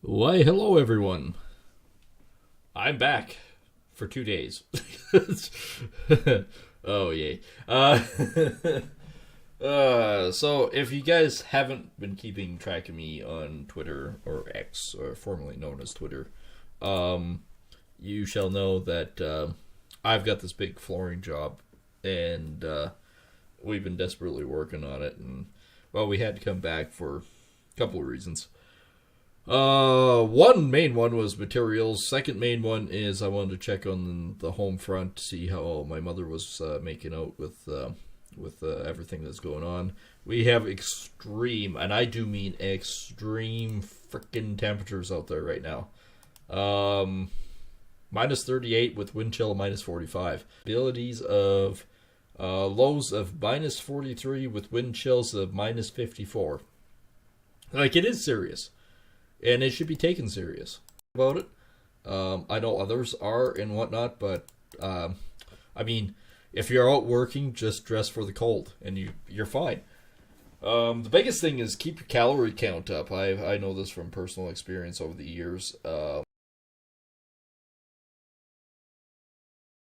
Why, hello everyone. I'm back for 2 days. Oh, yay. So, if you guys haven't been keeping track of me on Twitter, or X, or formerly known as Twitter, um, you shall know that I've got this big flooring job, and we've been desperately working on it, and, well, we had to come back for a couple of reasons. One main one was materials. Second main one is I wanted to check on the home front to see how my mother was making out with everything that's going on. We have extreme, and I do mean extreme, freaking temperatures out there right now. Minus 38 with wind chill of minus 45. Abilities of lows of minus 43 with wind chills of minus 54. Like, it is serious. And it should be taken serious about it. I know others are and whatnot, but I mean, if you're out working, just dress for the cold, and you're fine. The biggest thing is keep your calorie count up. I know this from personal experience over the years.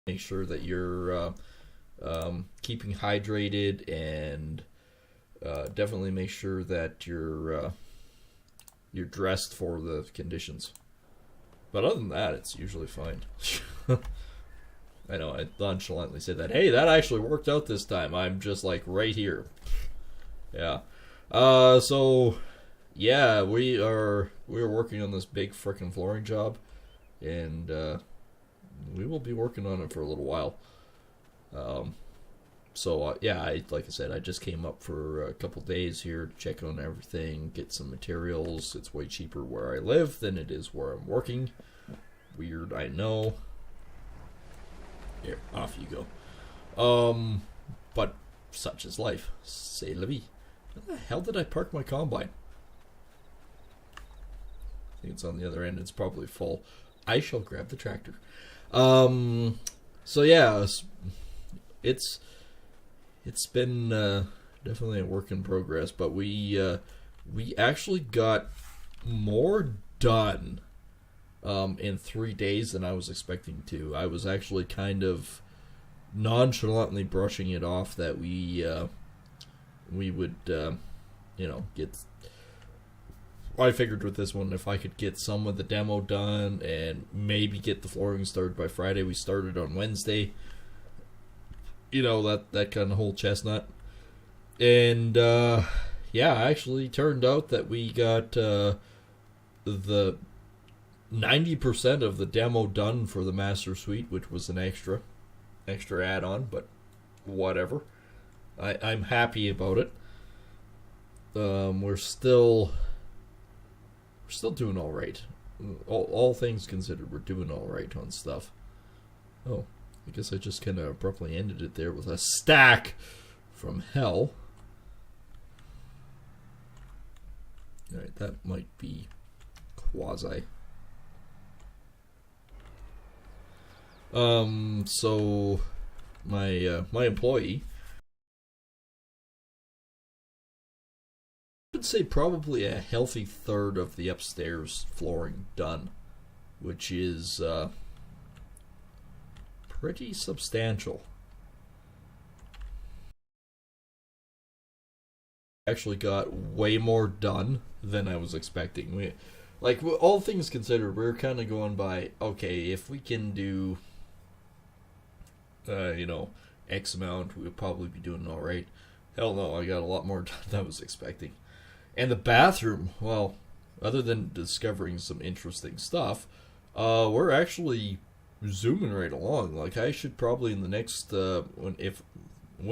Make sure that you're keeping hydrated, and definitely make sure that you're dressed for the conditions. But other than that, it's usually fine. I know, I nonchalantly said that. Hey, that actually worked out this time. I'm just like right here. Yeah. So yeah, we're working on this big frickin' flooring job, and we will be working on it for a little while. So yeah, like I said, I just came up for a couple days here to check on everything, get some materials. It's way cheaper where I live than it is where I'm working. Weird, I know. Here, off you go. But such is life. C'est la vie. Where the hell did I park my combine? I think it's on the other end. It's probably full. I shall grab the tractor. So yeah, it's been definitely a work in progress, but we actually got more done in 3 days than I was expecting to. I was actually kind of nonchalantly brushing it off that we would get. I figured with this one, if I could get some of the demo done and maybe get the flooring started by Friday. We started on Wednesday. You know, that kind of whole chestnut. And yeah, actually turned out that we got the 90% of the demo done for the master suite, which was an extra add-on, but whatever. I'm happy about it. We're still doing all right. All things considered, we're doing all right on stuff. Oh, I guess I just kind of abruptly ended it there with a stack from hell. Alright, that might be quasi. So my employee, I would say probably a healthy third of the upstairs flooring done, which is pretty substantial. Actually got way more done than I was expecting. All things considered, we're kind of going by, okay, if we can do X amount, we'll probably be doing all right. Hell no, I got a lot more done than I was expecting. And the bathroom, well, other than discovering some interesting stuff, we're actually zooming right along. Like, I should probably in the next when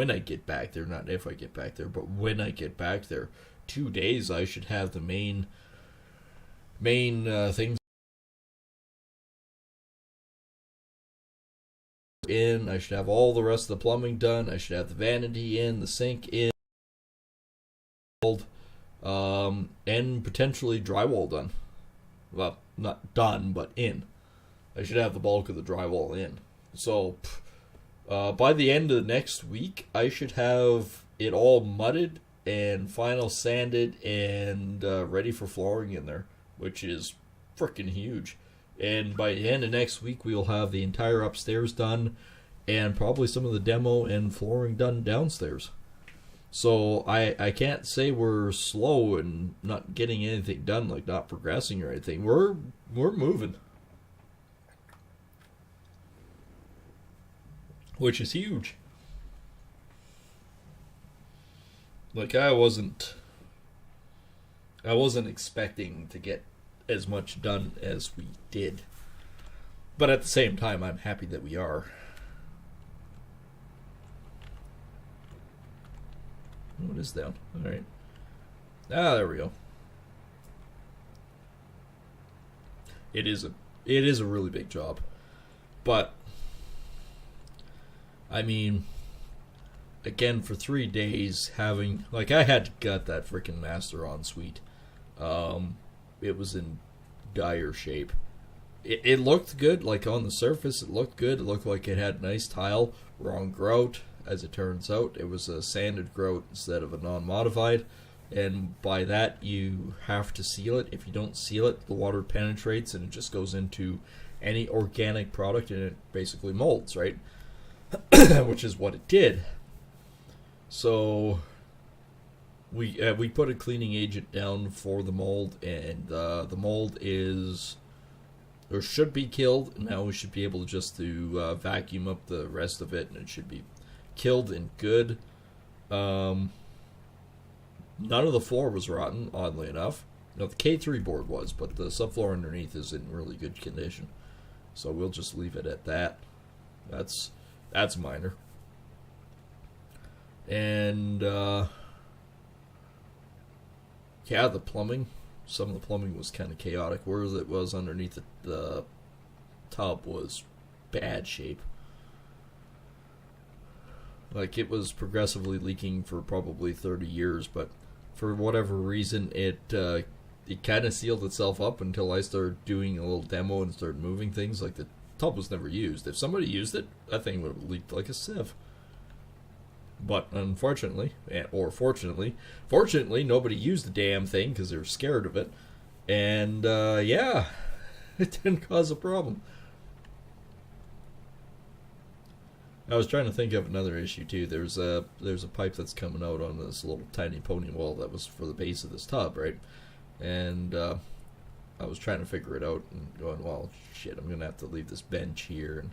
I get back there, not if I get back there, but when I get back there, 2 days, I should have the main things in. I should have all the rest of the plumbing done. I should have the vanity in, the sink in, and potentially drywall done. Well, not done, but in. I should have the bulk of the drywall in. So, by the end of the next week, I should have it all mudded and final sanded and ready for flooring in there, which is freaking huge. And by the end of next week, we'll have the entire upstairs done and probably some of the demo and flooring done downstairs. So I can't say we're slow and not getting anything done, like not progressing or anything. We're moving, which is huge. Like I wasn't expecting to get as much done as we did, but at the same time, I'm happy that we are. What is down? All right. Ah, there we go. It is a really big job, but I mean, again, for 3 days having like I had to gut that freaking master en suite. It was in dire shape. It looked good, like on the surface. It looked good. It looked like it had nice tile. Wrong grout. As it turns out, it was a sanded grout instead of a non-modified, and by that you have to seal it. If you don't seal it, the water penetrates and it just goes into any organic product and it basically molds, right? Which is what it did. So we put a cleaning agent down for the mold, and the mold is or should be killed. Now we should be able just to vacuum up the rest of it, and it should be killed and good. None of the floor was rotten, oddly enough. No, the K3 board was, but the subfloor underneath is in really good condition. So we'll just leave it at that. That's minor. And yeah, the plumbing. Some of the plumbing was kind of chaotic. Where it was underneath the tub was bad shape. Like, it was progressively leaking for probably 30 years, but for whatever reason, it kind of sealed itself up until I started doing a little demo and started moving things. Like, the tub was never used. If somebody used it, that thing would have leaked like a sieve. But unfortunately, or fortunately, nobody used the damn thing because they were scared of it. And, yeah, it didn't cause a problem. I was trying to think of another issue too. There's a pipe that's coming out on this little tiny pony wall that was for the base of this tub, right? And I was trying to figure it out and going, well, shit, I'm gonna have to leave this bench here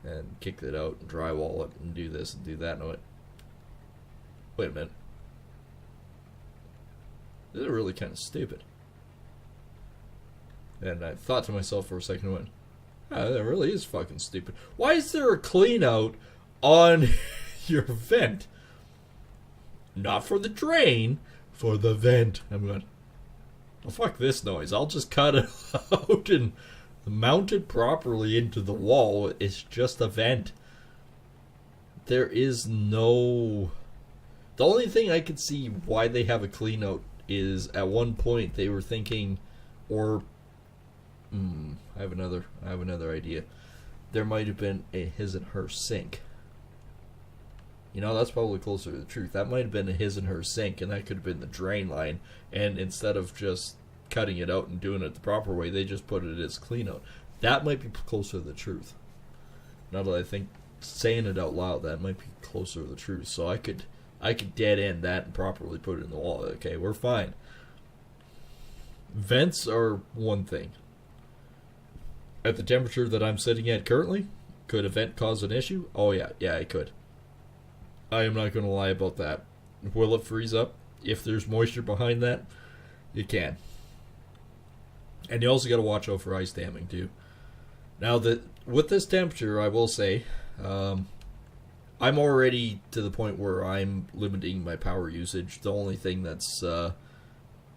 and kick it out and drywall it and do this and do that. And I went, wait a minute, this is really kind of stupid. And I thought to myself for a second, and went, oh, that really is fucking stupid. Why is there a clean out on your vent? Not for the drain, for the vent. I'm going, well, fuck this noise. I'll just cut it out and mount it properly into the wall. It's just a vent. There is no... The only thing I could see why they have a clean out is at one point they were thinking, or... I have another idea. There might have been a his and her sink. You know, that's probably closer to the truth. That might have been a his and her sink, and that could have been the drain line. And instead of just cutting it out and doing it the proper way, they just put it as clean out. That might be closer to the truth. Now that I think, saying it out loud, that might be closer to the truth. So I could dead end that and properly put it in the wall. Okay, we're fine. Vents are one thing. At the temperature that I'm sitting at currently, could a vent cause an issue? Oh yeah, it could. I am not going to lie about that. Will it freeze up? If there's moisture behind that, it can. And you also got to watch out for ice damming too. Now, with this temperature, I will say, I'm already to the point where I'm limiting my power usage. The only thing that's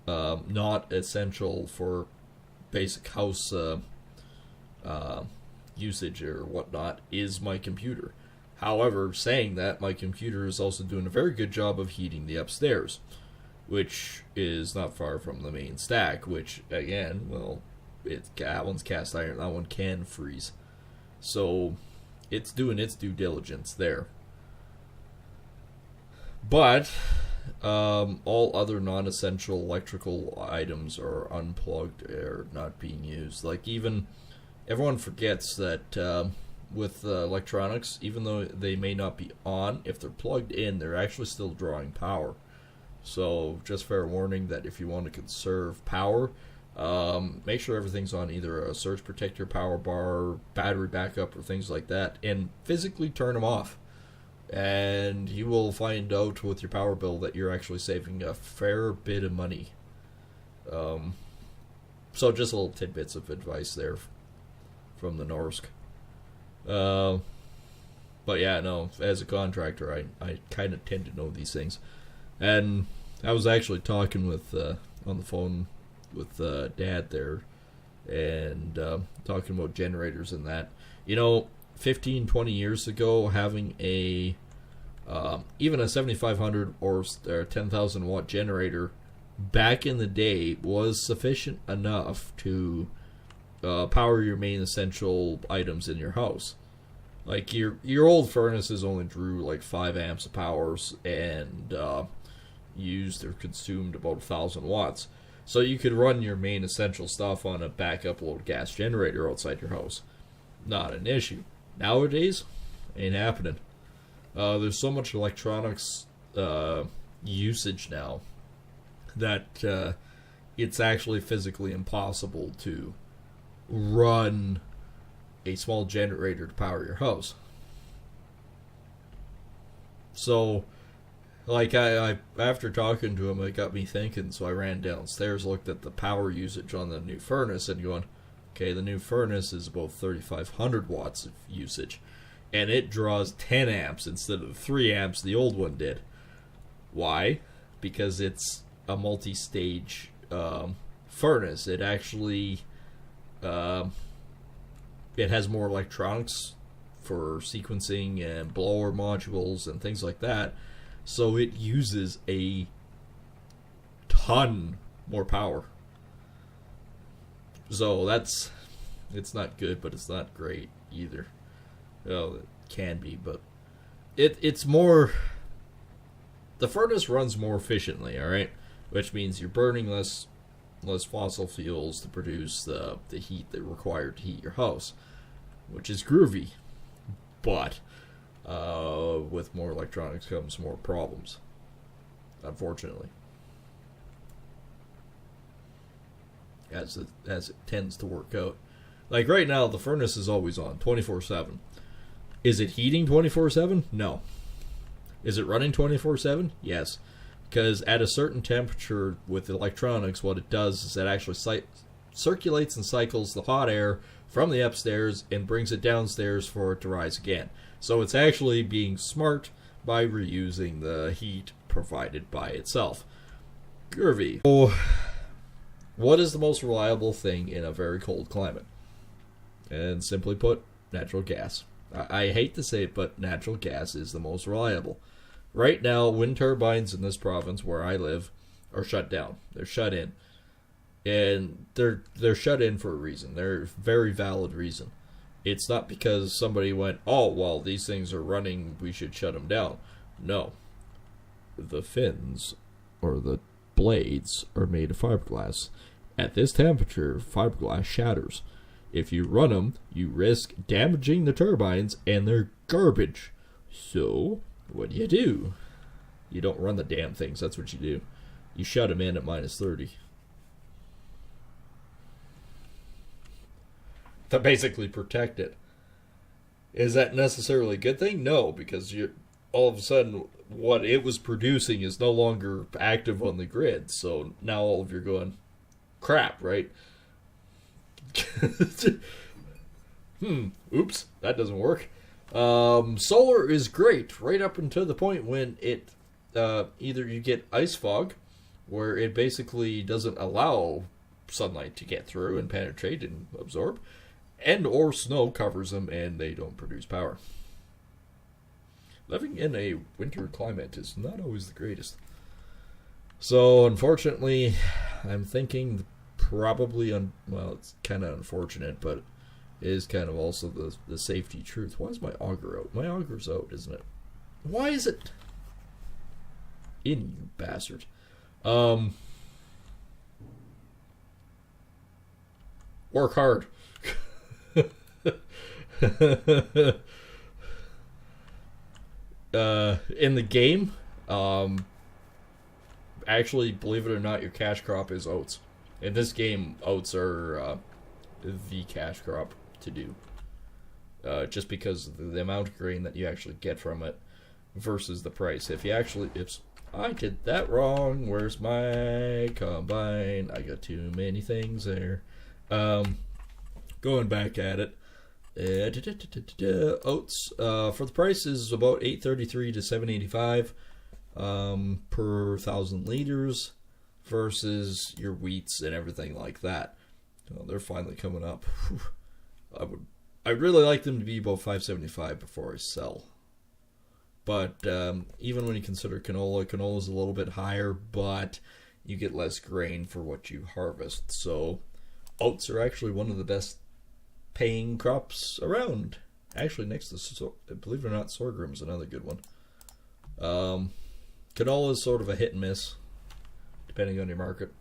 not essential for basic house usage or whatnot is my computer. However, saying that, my computer is also doing a very good job of heating the upstairs, which is not far from the main stack, which, again, well, that one's cast iron, that one can freeze. So, it's doing its due diligence there. But, all other non-essential electrical items are unplugged or not being used. Like, even everyone forgets that with electronics, even though they may not be on, if they're plugged in, they're actually still drawing power. So just fair warning that if you want to conserve power, make sure everything's on either a surge protector, power bar, battery backup, or things like that, and physically turn them off. And you will find out with your power bill that you're actually saving a fair bit of money. So just little tidbits of advice there from the Norsk. But yeah, no, as a contractor, I kind of tend to know these things. And I was actually talking with on the phone with Dad there, and talking about generators and that. 15, 20 years ago, having a even a 7500 or 10,000 watt generator back in the day was sufficient enough to power your main essential items in your house. Like your old furnaces only drew like 5 amps of power and used or consumed about 1,000 watts. So you could run your main essential stuff on a backup load gas generator outside your house. Not an issue. Nowadays, ain't happening. There's so much electronics usage now that it's actually physically impossible to run a small generator to power your house. So, like, I after talking to him, it got me thinking, so I ran downstairs, looked at the power usage on the new furnace, and going, okay, the new furnace is about 3,500 watts of usage, and it draws 10 amps instead of the 3 amps the old one did. Why? Because it's a multi-stage furnace. It actually it has more electronics for sequencing and blower modules and things like that, so it uses a ton more power. So it's not good, but it's not great either. Well, it can be, but it's more. The furnace runs more efficiently, all right, which means you're burning less fossil fuels to produce the heat that required to heat your house, which is groovy. But with more electronics comes more problems, unfortunately, as it tends to work out. Like right now, the furnace is always on 24/7. Is it heating 24/7? No. Is it running 24/7? Yes. Because at a certain temperature with electronics, what it does is it actually circulates and cycles the hot air from the upstairs and brings it downstairs for it to rise again. So it's actually being smart by reusing the heat provided by itself. Groovy. So, what is the most reliable thing in a very cold climate? And simply put, natural gas. I hate to say it, but natural gas is the most reliable. Right now, wind turbines in this province where I live are shut down. They're shut in. And they're shut in for a reason. They're a very valid reason. It's not because somebody went, oh, well, these things are running, we should shut them down. No. The fins, or the blades, are made of fiberglass. At this temperature, fiberglass shatters. If you run them, you risk damaging the turbines, and they're garbage. So, what do? You don't run the damn things, that's what you do. You shut them in at minus 30. To basically protect it. Is that necessarily a good thing? No, because you're all of a sudden what it was producing is no longer active on the grid. So now all of you're going, crap, right? Oops, that doesn't work. Solar is great right up until the point when it either you get ice fog, where it basically doesn't allow sunlight to get through and penetrate and absorb, and or snow covers them and they don't produce power. Living in a winter climate is not always the greatest. So unfortunately, I'm thinking probably well, it's kind of unfortunate, but it is kind of also the safety truth. Why is my auger out? My auger's out, isn't it? Why is it? in, you bastard. Work hard. In the game, actually, believe it or not, your cash crop is oats. In this game, oats are the cash crop to do. Just because of the amount of grain that you actually get from it versus the price. If I did that wrong, where's my combine? I got too many things there. Going back at it. Oats for the price is about $8.33 to $7.85 per 1,000 liters versus your wheats and everything like that. Well, they're finally coming up. I'd really like them to be about $5.75 before I sell. But even when you consider canola's a little bit higher, but you get less grain for what you harvest. So oats are actually one of the best paying crops around. Actually, next to, believe it or not, sorghum is another good one. Canola is sort of a hit and miss, depending on your market.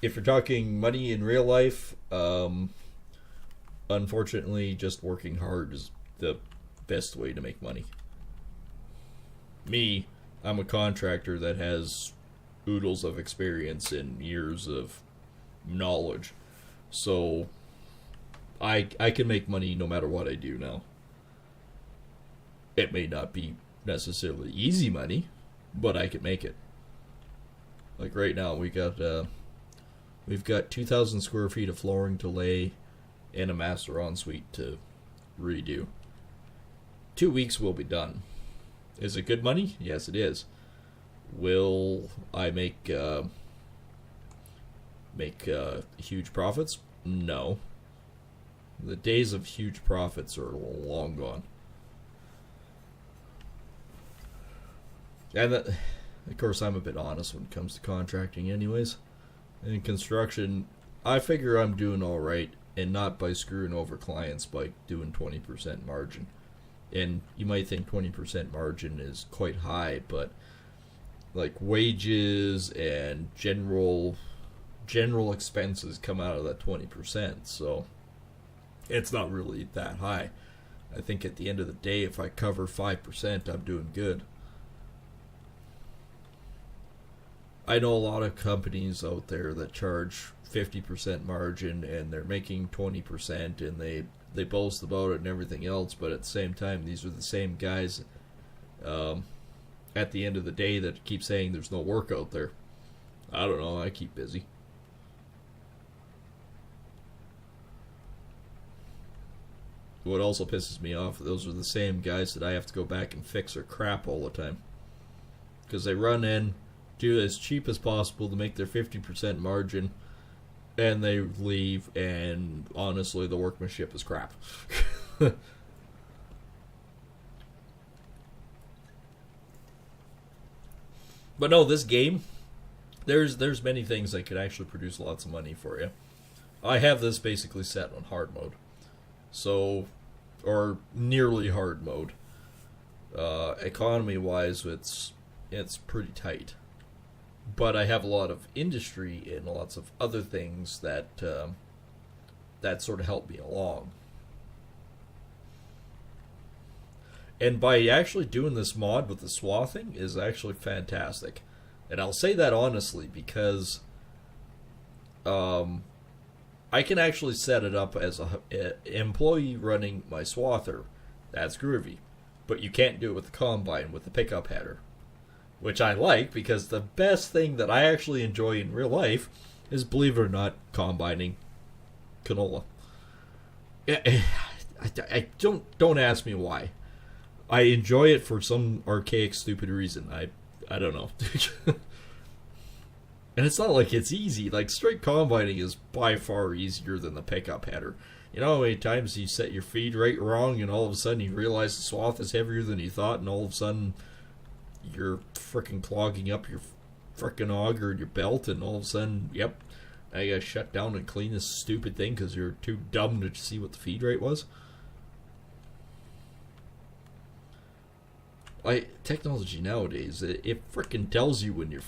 If you're talking money in real life, unfortunately, just working hard is the best way to make money. Me, I'm a contractor that has oodles of experience and years of knowledge. So I can make money no matter what I do now. It may not be necessarily easy money, but I can make it. Like right now, we've got 2,000 square feet of flooring to lay and a master ensuite to redo. 2 weeks will be done. Is it good money? Yes, it is. Will I make huge profits? No. The days of huge profits are long gone. And of course, I'm a bit honest when it comes to contracting anyways. In construction, I figure I'm doing alright, and not by screwing over clients by doing 20% margin. And you might think 20% margin is quite high, but like wages and general expenses come out of that 20%, so it's not really that high. I think at the end of the day, if I cover 5%, I'm doing good. I know a lot of companies out there that charge 50% margin and they're making 20% and they boast about it and everything else, but at the same time, these are the same guys at the end of the day that keep saying there's no work out there. I don't know, I keep busy. What also pisses me off, those are the same guys that I have to go back and fix their crap all the time. Because they run in, do it as cheap as possible to make their 50% margin, and they leave, and honestly, the workmanship is crap. But no, this game, there's many things that could actually produce lots of money for you. I have this basically set on hard mode. So, or nearly hard mode. Economy-wise, it's pretty tight. But I have a lot of industry and lots of other things that sort of help me along. And by actually doing this mod with the swathing is actually fantastic. And I'll say that honestly because I can actually set it up as an employee running my swather. That's groovy. But you can't do it with the combine, with the pickup header. Which I like, because the best thing that I actually enjoy in real life is, believe it or not, combining canola. I don't ask me why. I enjoy it for some archaic, stupid reason. I don't know. And it's not like it's easy. Like, straight combining is by far easier than the pickup header. You know how many times you set your feed rate wrong and all of a sudden you realize the swath is heavier than you thought, and all of a sudden you're frickin' clogging up your frickin' auger in your belt, and all of a sudden, yep, now you gotta shut down and clean this stupid thing because you're too dumb to see what the feed rate was. like technology nowadays, it frickin' tells you when you're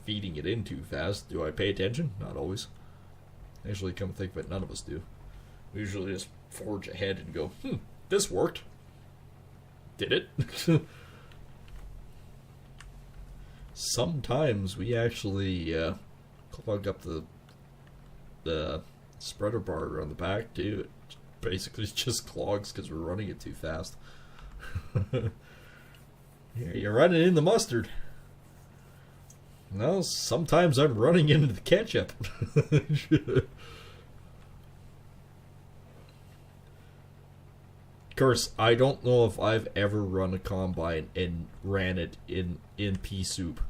feeding it in too fast. Do I pay attention? Not always. Actually, come to think of it, none of us do. We usually just forge ahead and go, this worked. Did it? Sometimes we actually plug up the spreader bar on the back too. It basically just clogs because we're running it too fast. You're running in the mustard. No, sometimes I'm running into the ketchup. Of course, I don't know if I've ever run a combine and ran it in pea soup.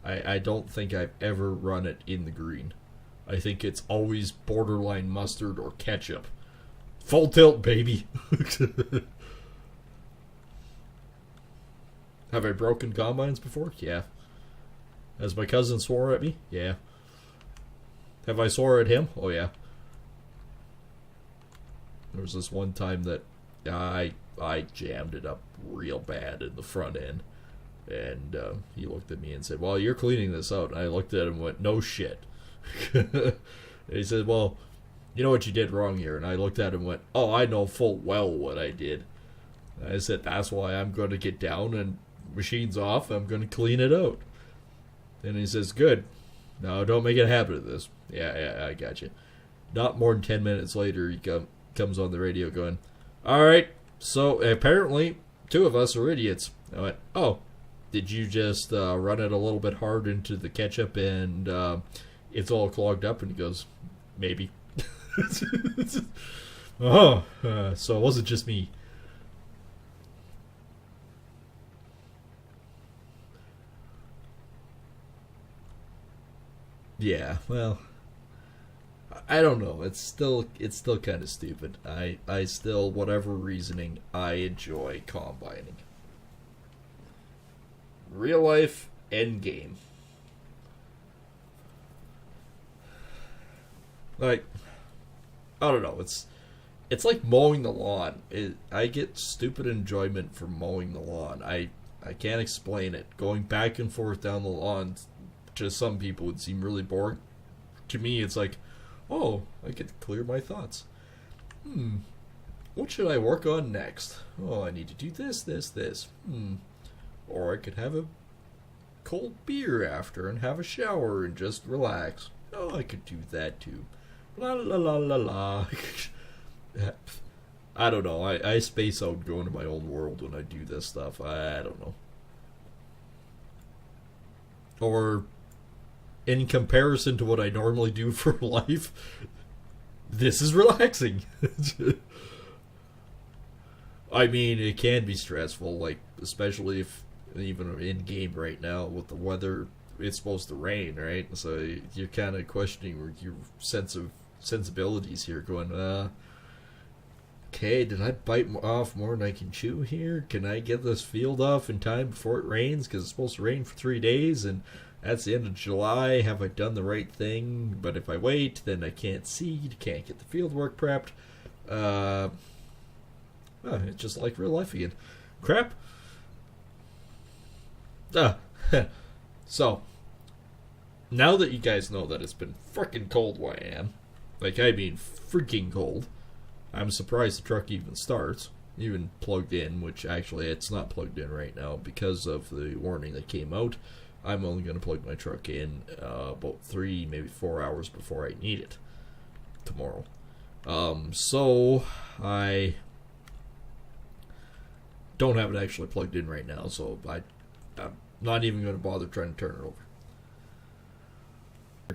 I don't think I've ever run it in the green. I think it's always borderline mustard or ketchup. Full tilt, baby. Have I broken combines before? Yeah. Has my cousin swore at me? Yeah. Have I swore at him? Oh yeah. There was this one time that I jammed it up real bad in the front end. And he looked at me and said, well, you're cleaning this out. And I looked at him and went, no shit. And he said, well, you know what you did wrong here. And I looked at him and went, oh, I know full well what I did. And I said, that's why I'm going to get down and machine's off. I'm going to clean it out. And he says, good. No, don't make a habit of this. Yeah, I got you. Not more than 10 minutes later, he comes on the radio going, all right, so apparently 2 of us are idiots. I went, oh. Did you just run it a little bit hard into the ketchup and it's all clogged up? And he goes, maybe. So it wasn't just me. Yeah, well, I don't know. It's still kind of stupid. I still, whatever reasoning, I enjoy combining. Real life, end game. Like, I don't know. It's like mowing the lawn. I get stupid enjoyment from mowing the lawn. I can't explain it. Going back and forth down the lawn, to some people would seem really boring. To me, it's like, oh, I get to clear my thoughts. What should I work on next? Oh, I need to do this. Or I could have a cold beer after and have a shower and just relax. Oh, I could do that too. La la la la la. I don't know. I space out going to my own world when I do this stuff. I don't know. Or in comparison to what I normally do for life, this is relaxing. I mean, it can be stressful, like, especially if even in game right now with the weather, it's supposed to rain, right? So you're kind of questioning your sensibilities here, going, okay, did I bite off more than I can chew here? Can I get this field off in time before it rains? Because it's supposed to rain for 3 days, and that's the end of July. Have I done the right thing? But if I wait, then I can't seed, can't get the field work prepped. It's just like real life again. Crap. So, now that you guys know that it's been freaking cold where I am, like, I mean freaking cold, I'm surprised the truck even starts, even plugged in, which actually it's not plugged in right now because of the warning that came out. I'm only going to plug my truck in about 3, maybe 4 hours before I need it tomorrow. So I don't have it actually plugged in right now, so I'm not even going to bother trying to turn it over.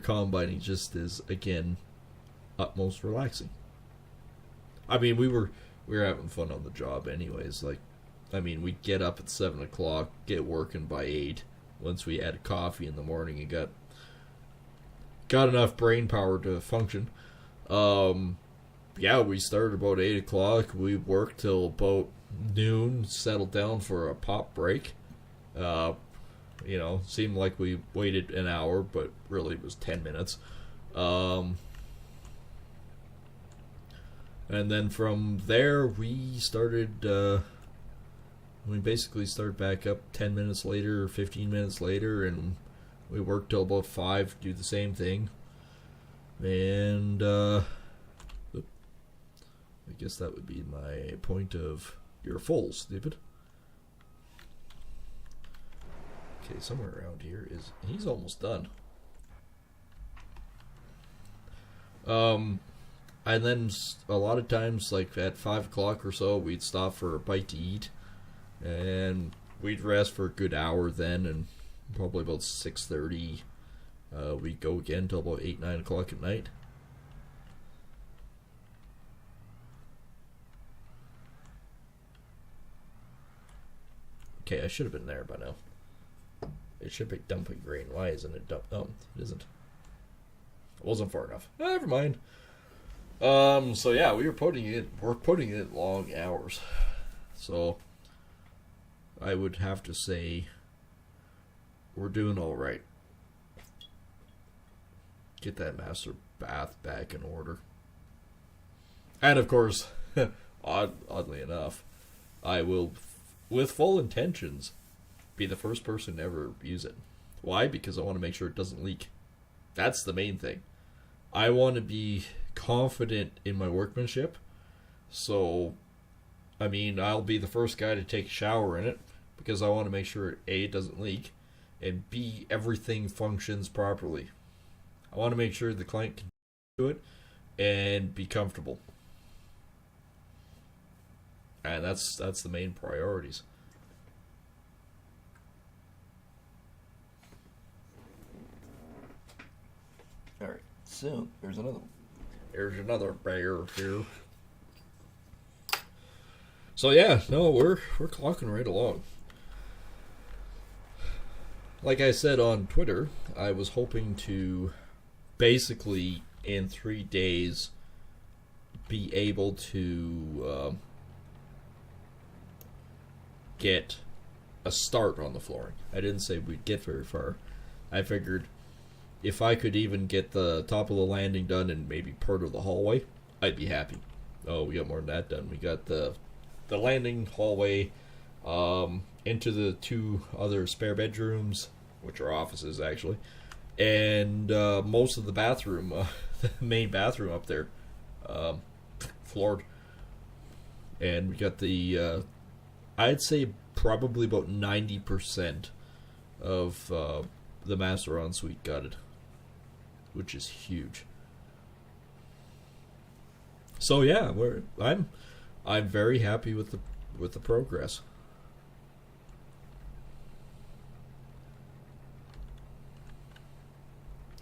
Combining just is, again, utmost relaxing. I mean, we were having fun on the job anyways. Like, I mean, we'd get up at 7 o'clock, get working by 8. Once we had coffee in the morning and got enough brain power to function. Yeah, we started about 8 o'clock. We worked till about noon, settled down for a pop break. Seemed like we waited an hour, but really it was 10 minutes. And then from there, we started We basically start back up 10 minutes later or 15 minutes later, and we work till about 5, do the same thing. And, I guess that would be my point of, you're full, stupid. Okay, somewhere around here is, he's almost done. And then a lot of times, like at 5 o'clock or so, we'd stop for a bite to eat, and we'd rest for a good hour then, and probably about 6:30, we'd go again till about 8, 9 o'clock at night. Okay, I should have been there by now. It should be dumping grain. Why isn't it dump? Oh, it isn't. It wasn't far enough. Never mind. So yeah, we're putting it long hours. So I would have to say we're doing all right. Get that master bath back in order. And of course, oddly enough, I will, with full intentions, be the first person to ever use it. Why? Because I want to make sure it doesn't leak. That's the main thing. I want to be confident in my workmanship. So, I mean, I'll be the first guy to take a shower in it because I want to make sure A, it doesn't leak, and B, everything functions properly. I want to make sure the client can do it and be comfortable. And that's the main priorities. Alright, so there's another one. There's another bear here. So yeah, no, we're clocking right along. Like I said on Twitter, I was hoping to basically in 3 days be able to get a start on the flooring. I didn't say we'd get very far. I figured if I could even get the top of the landing done and maybe part of the hallway, I'd be happy. Oh, we got more than that done. We got the landing, hallway, into the 2 other spare bedrooms, which are offices actually, and most of the bathroom, the main bathroom up there, floored. And we got the, I'd say probably about 90% of the master ensuite gutted, which is huge. So yeah, I'm very happy with the progress.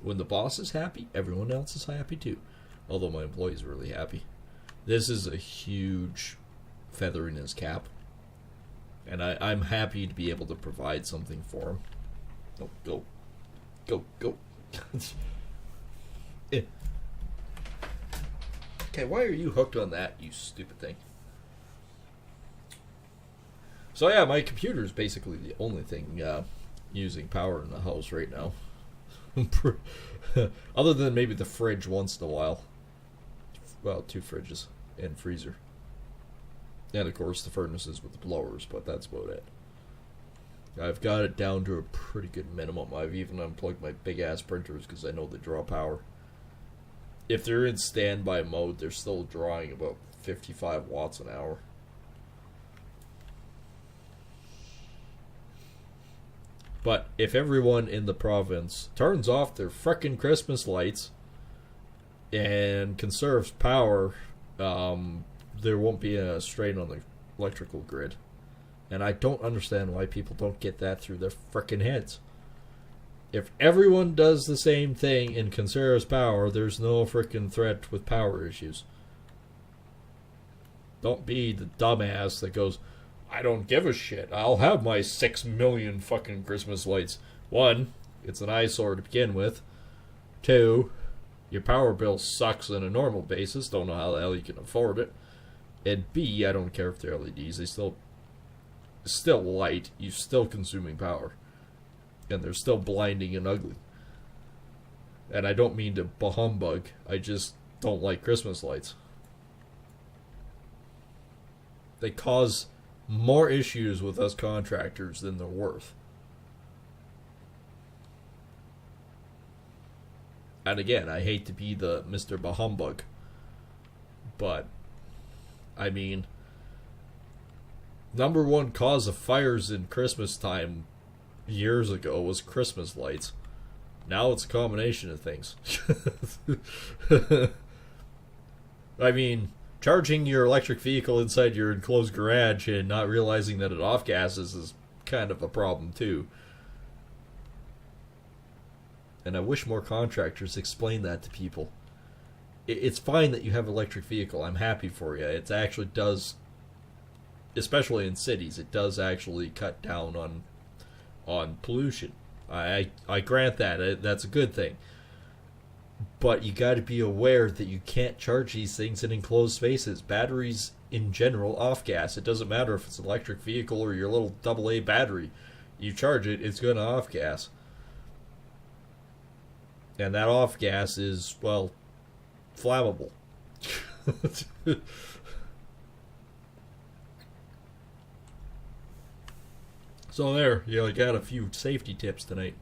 When the boss is happy, everyone else is happy too. Although my employee's really happy. This is a huge feather in his cap. And I'm happy to be able to provide something for him. Oh, go. Go, go. Yeah. Okay, why are you hooked on that, you stupid thing? So yeah, my computer is basically the only thing using power in the house right now. Other than maybe the fridge once in a while. Well, 2 fridges and freezer. And of course the furnaces with the blowers, but that's about it. I've got it down to a pretty good minimum. I've even unplugged my big ass printers because I know they draw power. If they're in standby mode, they're still drawing about 55 watts an hour. But if everyone in the province turns off their frickin' Christmas lights and conserves power, there won't be a strain on the electrical grid. And I don't understand why people don't get that through their frickin' heads. If everyone does the same thing and conserves power, there's no frickin' threat with power issues. Don't be the dumbass that goes, I don't give a shit. I'll have my 6 million fucking Christmas lights. 1, it's an eyesore to begin with. 2, your power bill sucks on a normal basis. Don't know how the hell you can afford it. And B, I don't care if they're LEDs. They still light. You're still consuming power. And they're still blinding and ugly. And I don't mean to humbug. I just don't like Christmas lights. They cause more issues with us contractors than they're worth. And again, I hate to be the Mr. Bahumbug, but I mean, number one cause of fires in Christmas time years ago was Christmas lights. Now it's a combination of things. I mean, charging your electric vehicle inside your enclosed garage and not realizing that it off-gasses is kind of a problem too. And I wish more contractors explain that to people. It's fine that you have an electric vehicle. I'm happy for you. It actually does, especially in cities, it does actually cut down on pollution. I grant that. That's a good thing. But you got to be aware that you can't charge these things in enclosed spaces. Batteries in general off-gas. It doesn't matter if it's an electric vehicle or your little AA battery. You charge it, it's going to off-gas. And that off-gas is, well, flammable. So there, you got a few safety tips tonight.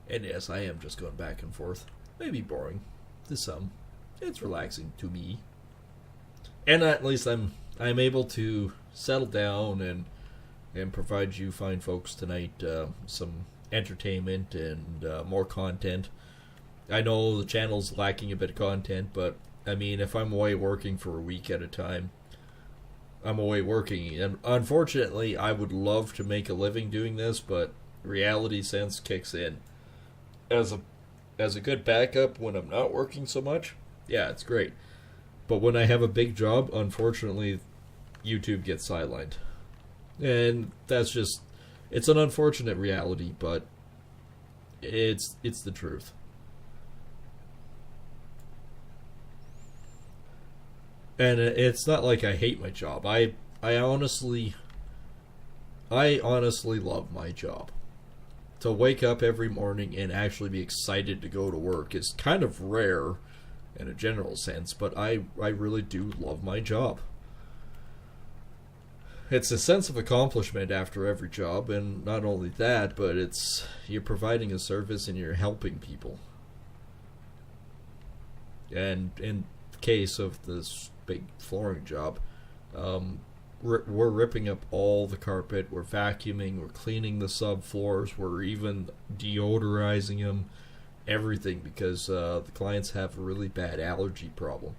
And yes, I am just going back and forth. Maybe boring to some. It's relaxing to me. And at least I'm able to settle down and provide you fine folks tonight some entertainment and more content. I know the channel's lacking a bit of content, but I mean, if I'm away working for a week at a time, I'm away working. And unfortunately, I would love to make a living doing this, but reality sense kicks in. As a good backup when I'm not working so much, yeah, it's great. But when I have a big job, unfortunately, YouTube gets sidelined. And that's just, it's an unfortunate reality, but it's the truth. And it's not like I hate my job. I honestly love my job. To wake up every morning and actually be excited to go to work is kind of rare in a general sense, but I really do love my job. It's a sense of accomplishment after every job, and not only that, but you're providing a service and you're helping people. And in the case of this big flooring job, we're ripping up all the carpet, we're vacuuming, we're cleaning the subfloors, we're even deodorizing them, everything, because the clients have a really bad allergy problem.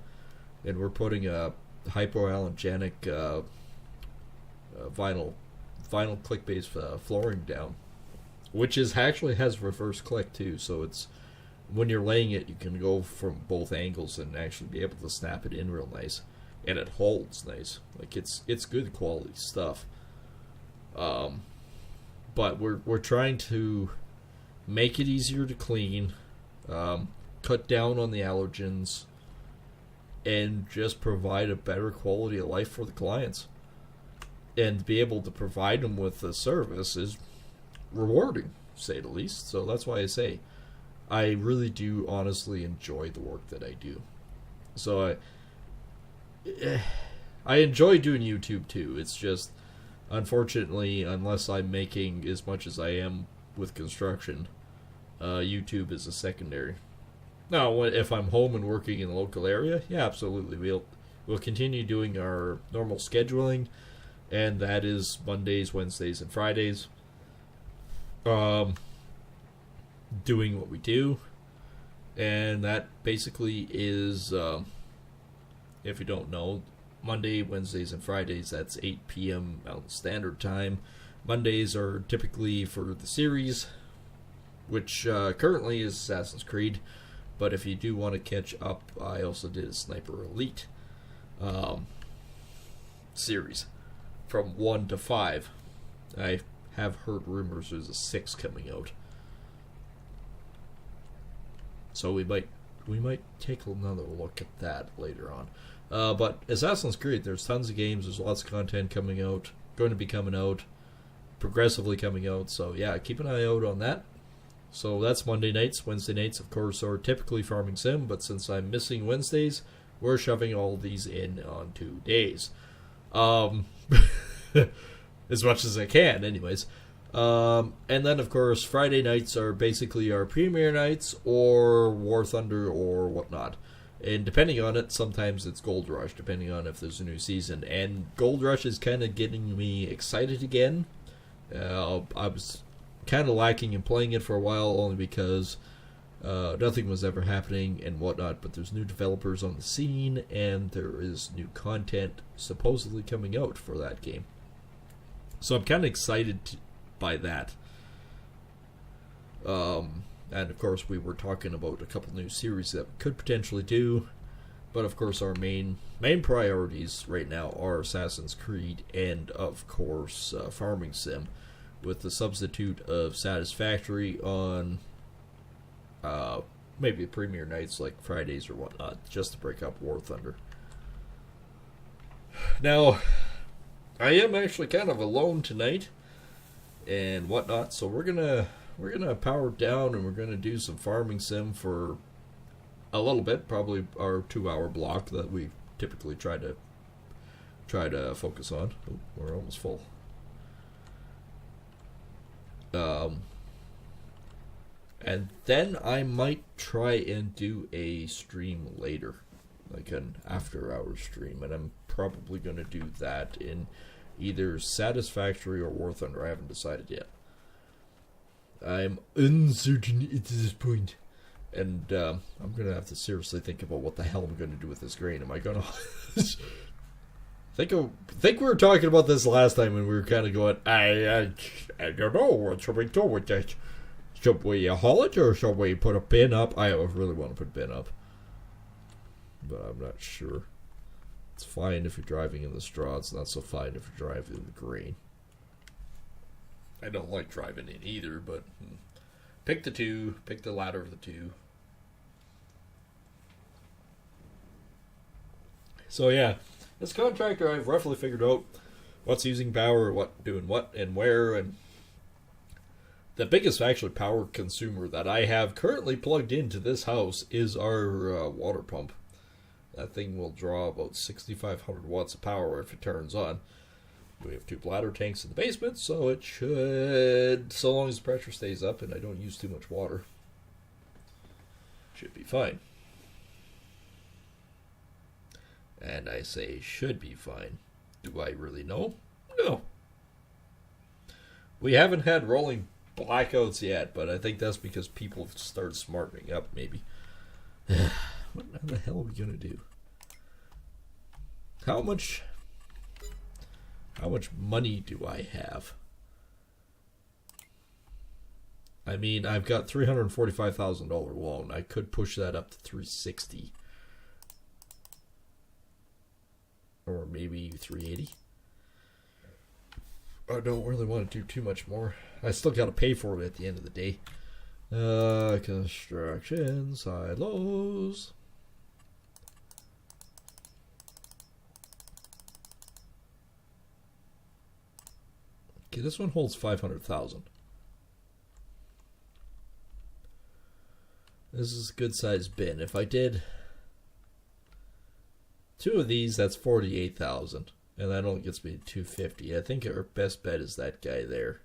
And we're putting a hypoallergenic vinyl click-based flooring down, which actually has reverse click too, so it's when you're laying it, you can go from both angles and actually be able to snap it in real nice, and it holds nice. Like it's good quality stuff. But we're trying to make it easier to clean, cut down on the allergens, and just provide a better quality of life for the clients. And be able to provide them with a service is rewarding, to say the least. So that's why I say I really do honestly enjoy the work that I do. So I enjoy doing YouTube too. It's just, unfortunately, unless I'm making as much as I am with construction, YouTube is a secondary. Now, if I'm home and working in the local area, yeah, absolutely. We'll continue doing our normal scheduling, and that is Mondays, Wednesdays, and Fridays. Doing what we do, and that basically is, if you don't know, Monday, Wednesdays, and Fridays, that's 8 p.m. Mountain Standard Time. Mondays are typically for the series, which currently is Assassin's Creed, but if you do want to catch up, I also did a Sniper Elite series from 1 to 5. I have heard rumors there's a 6 coming out. So we might take another look at that later on. But Assassin's Creed, there's tons of games, there's lots of content coming out, going to be coming out, progressively coming out, so yeah, keep an eye out on that. So that's Monday nights. Wednesday nights, of course, are typically Farming Sim, but since I'm missing Wednesdays, we're shoving all these in on 2 days. Um, as much as I can, anyways. And then, of course, Friday nights are basically our premiere nights or War Thunder or whatnot. And depending on it, sometimes it's Gold Rush, depending on if there's a new season. And Gold Rush is kind of getting me excited again. I was kind of lacking in playing it for a while, only because nothing was ever happening and whatnot. But there's new developers on the scene, and there is new content supposedly coming out for that game. So I'm kind of excited by that. And of course, we were talking about a couple new series that we could potentially do. But of course, our main priorities right now are Assassin's Creed and, of course, Farming Sim, with the substitute of Satisfactory on maybe premiere nights like Fridays or whatnot, just to break up War Thunder. Now, I am actually kind of alone tonight and whatnot, so we're gonna power down and we're gonna do some Farming Sim for a little bit, probably our 2-hour block that we typically try to focus on. Oh, we're almost full. And then I might try and do a stream later, like an after-hours stream, and I'm probably going to do that in either Satisfactory or War Thunder. I haven't decided yet. I'm uncertain at this point. And I'm going to have to seriously think about what the hell I'm going to do with this grain. Am I going to... think we were talking about this last time when we were kind of going, I don't know, what should we do with this? Should we haul it or should we put a bin up? I really want to put a bin up. But I'm not sure. It's fine if you're driving in the straw. It's not so fine if you're driving in the grain. I don't like driving in either, but pick the two. Pick the latter of the two. So yeah, this contractor, I've roughly figured out what's using power, what doing what, and where, and the biggest actually power consumer that I have currently plugged into this house is our water pump. That thing will draw about 6,500 watts of power if it turns on. We have 2 bladder tanks in the basement, so it should, so long as the pressure stays up and I don't use too much water, should be fine. And I say should be fine. Do I really know? No. We haven't had rolling blackouts yet, but I think that's because people start smartening up, maybe. What the hell are we going to do? How much money do I have? I mean, I've got $345,000 loan. I could push that up to $360. Or maybe $380. I don't really want to do too much more. I still got to pay for it at the end of the day. Construction silos. Okay, this one holds 500,000. This is a good sized bin. If I did 2 of these, that's 48,000. And that only gets me to 250. I think our best bet is that guy there.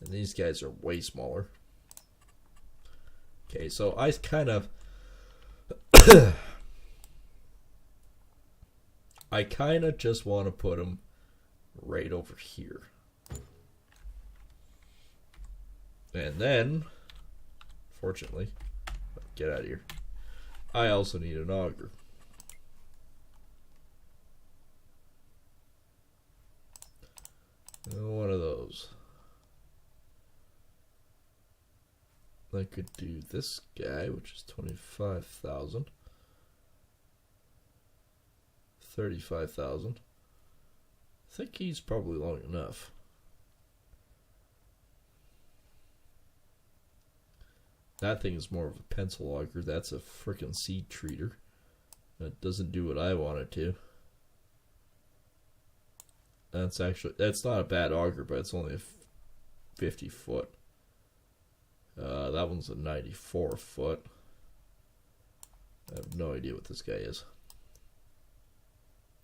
And these guys are way smaller. Okay, so I kind of... I kind of just want to put them right over here. And then, fortunately, get out of here, I also need an auger. One of those. I could do this guy, which is 25,000. 35,000. I think he's probably long enough. That thing is more of a pencil auger. That's a frickin' seed treater. That doesn't do what I want it to. That's not a bad auger, but it's only a 50 foot. That one's a 94 foot. I have no idea what this guy is.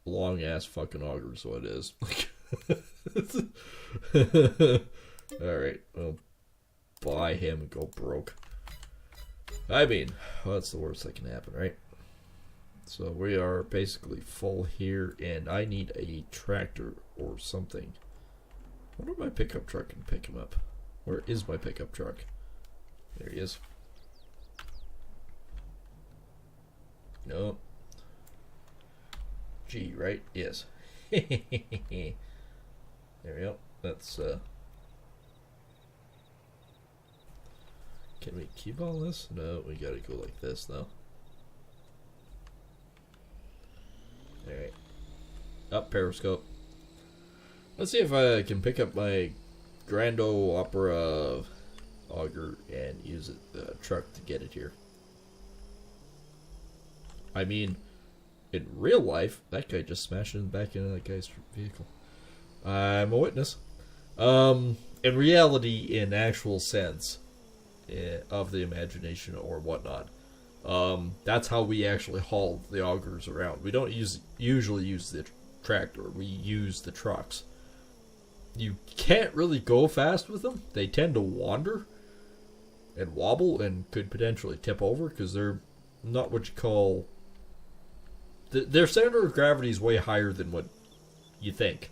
long ass fucking auger, so it is. Alright, well, buy him and go broke. I mean, what's the worst that can happen, right? So we are basically full here, and I need a tractor or something. I wonder if my pickup truck can pick him up. Where is my pickup truck? There he is. No. G, right? Yes. There we go. That's, Can we keep all this? No, we gotta go like this, though. Alright. Up, periscope. Let's see if I can pick up my Grand Ole Opera auger and use the truck to get it here. I mean, in real life, that guy just smashed in the back end of that guy's vehicle. I'm a witness. In reality, in actual sense of the imagination or whatnot, that's how we actually haul the augers around. We don't usually use the tractor. We use the trucks. You can't really go fast with them. They tend to wander and wobble and could potentially tip over because they're not what you call... Their center of gravity is way higher than what you think.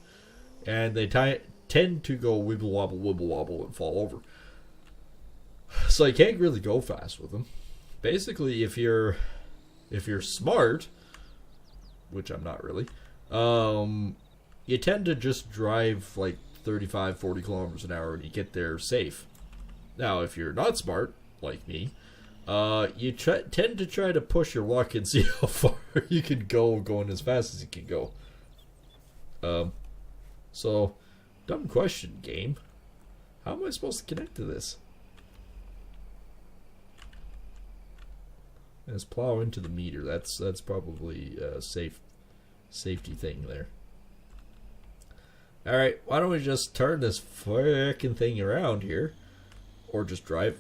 And they tend to go wibble wobble, and fall over. So you can't really go fast with them. Basically, if you're smart, which I'm not really, you tend to just drive like 35, 40 kilometers an hour and you get there safe. Now, if you're not smart, like me, you tend to try to push your luck and see how far you can go going as fast as you can go. So, dumb question, game. How am I supposed to connect to this? Let's plow into the meter. That's probably a safety thing there. Alright, why don't we just turn this frickin' thing around here? Or just drive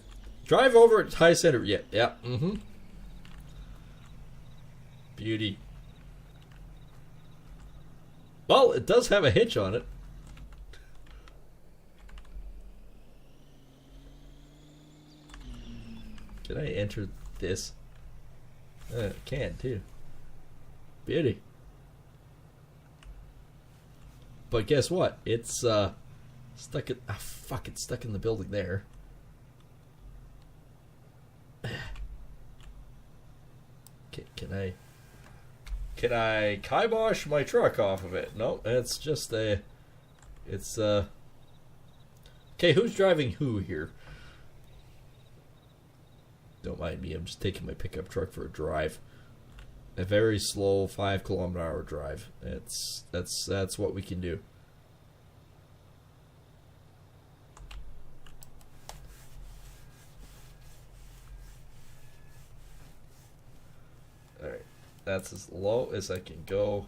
over at high center. Yeah, Beauty. Well, it does have a hitch on it. Can I enter this? It can too. Beauty. But guess what? It's stuck in... Ah, fuck, it's stuck in the building there. Can I kibosh my truck off of it? No, it's just a... It's, Okay, who's driving who here? Don't mind me, I'm just taking my pickup truck for a drive. A very slow 5 km/h drive. That's what we can do. Alright, that's as low as I can go.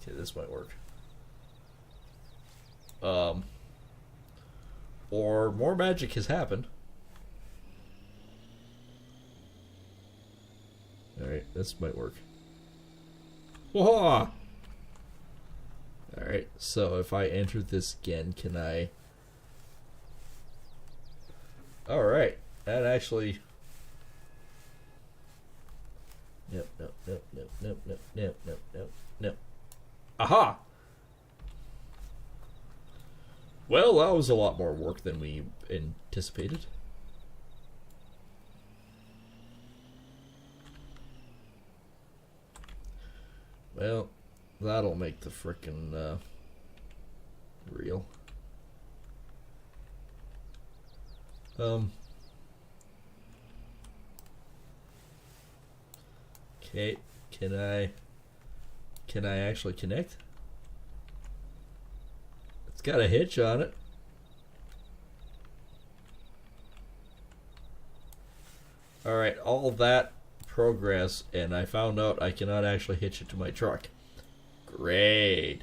Okay, this might work. Or more magic has happened. Alright, this might work. Whoa! Alright, so if I enter this again, can I... Alright, that actually... Nope. Aha! Well, that was a lot more work than we anticipated. Well, that'll make the frickin' reel. Okay, can I actually connect? It's got a hitch on it. Alright, all that progress, and I found out I cannot actually hitch it to my truck. Great.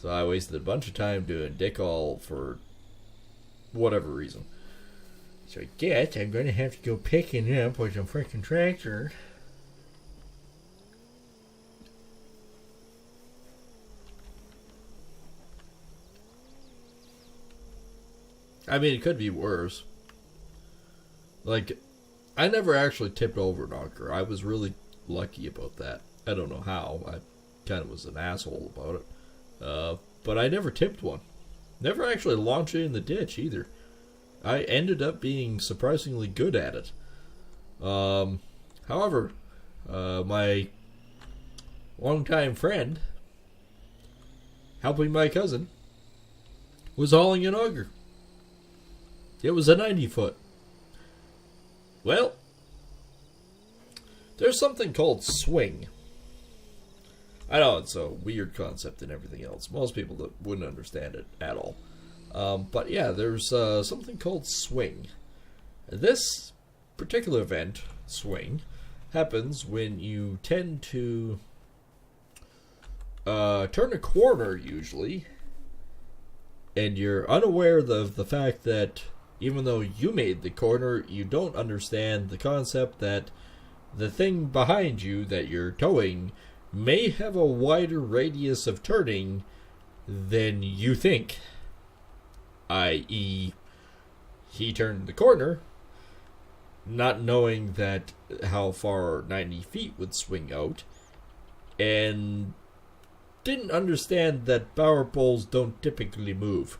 So I wasted a bunch of time doing dick all for whatever reason. So I guess I'm going to have to go picking up with a freaking tractor. I mean, it could be worse. Like, I never actually tipped over an auger. I was really lucky about that. I don't know how. I kind of was an asshole about it. But I never tipped one. Never actually launched it in the ditch either. I ended up being surprisingly good at it. However, my longtime friend, helping my cousin, was hauling an auger. It was a 90-foot. Well, there's something called swing. I know it's a weird concept and everything else. Most people wouldn't understand it at all. But yeah, there's something called swing. This particular event, swing, happens when you tend to turn a corner usually, and you're unaware of the fact that even though you made the corner, you don't understand the concept that the thing behind you that you're towing may have a wider radius of turning than you think. I.e., he turned the corner, not knowing that how far 90 feet would swing out, and didn't understand that power poles don't typically move.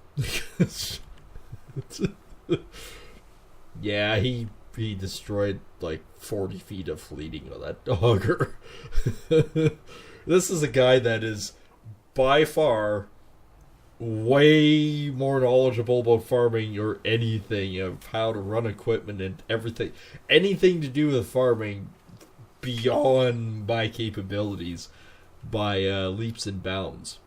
Yeah, he destroyed like 40 feet of fleeting on that auger. This is a guy that is by far way more knowledgeable about farming or anything, of how to run equipment and everything. Anything to do with farming beyond my capabilities by leaps and bounds.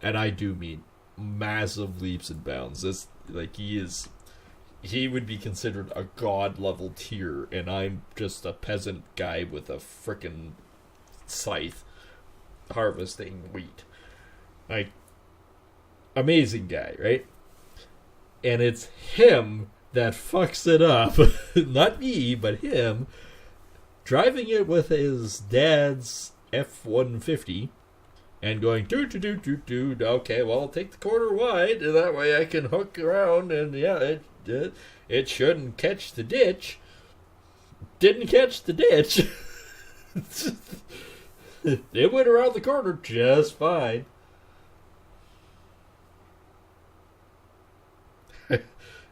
And I do mean massive leaps and bounds. This, like, he would be considered a god level tier, and I'm just a peasant guy with a frickin' scythe harvesting wheat. Like, amazing guy, right? And it's him that fucks it up. Not me, but him. Driving it with his dad's F-150 and going, do. Okay, well, I'll take the corner wide, and that way I can hook around, and yeah, it shouldn't catch the ditch. Didn't catch the ditch. It went around the corner just fine.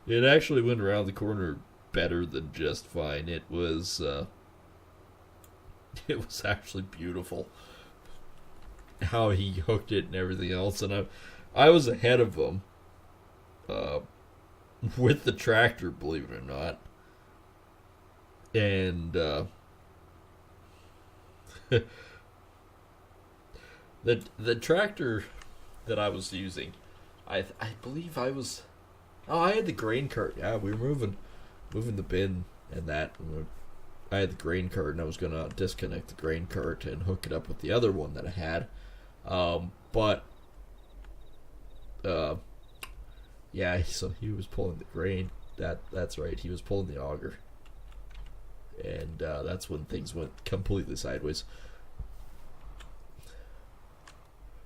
It actually went around the corner better than just fine. It was actually beautiful how he hooked it and everything else, and I was ahead of him with the tractor, believe it or not. And the tractor that I was using, I believe I was. Oh, I had the grain cart. Yeah, we were moving the bin and that. And I had the grain cart, and I was gonna disconnect the grain cart and hook it up with the other one that I had. Yeah. So he was pulling the grain. That's right. He was pulling the auger, and that's when things went completely sideways.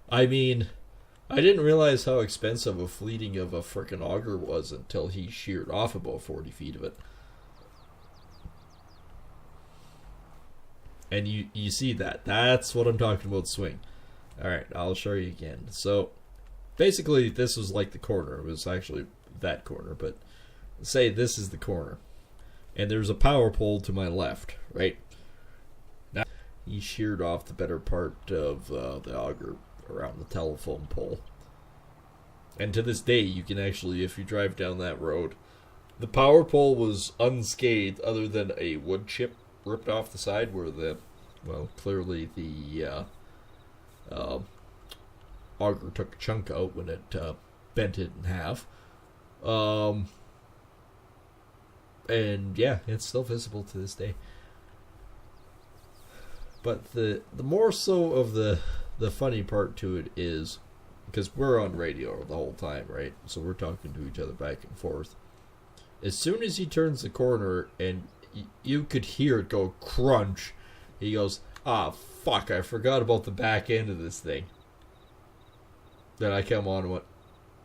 I mean, I didn't realize how expensive a fleeting of a frickin' auger was until he sheared off about 40 feet of it. And you see that. That's what I'm talking about, swing. Alright, I'll show you again. So, basically, this was like the corner. It was actually that corner, but say this is the corner. And there's a power pole to my left, right? Now, he sheared off the better part of the auger around the telephone pole. And to this day, you can actually, if you drive down that road, the power pole was unscathed other than a wood chip ripped off the side where clearly the auger took a chunk out when it bent it in half. And yeah, it's still visible to this day. But the more so of the funny part to it is, because we're on radio the whole time, right? So we're talking to each other back and forth. As soon as he turns the corner and you could hear it go crunch, he goes, "Ah, fuck, I forgot about the back end of this thing." Then I come on and went,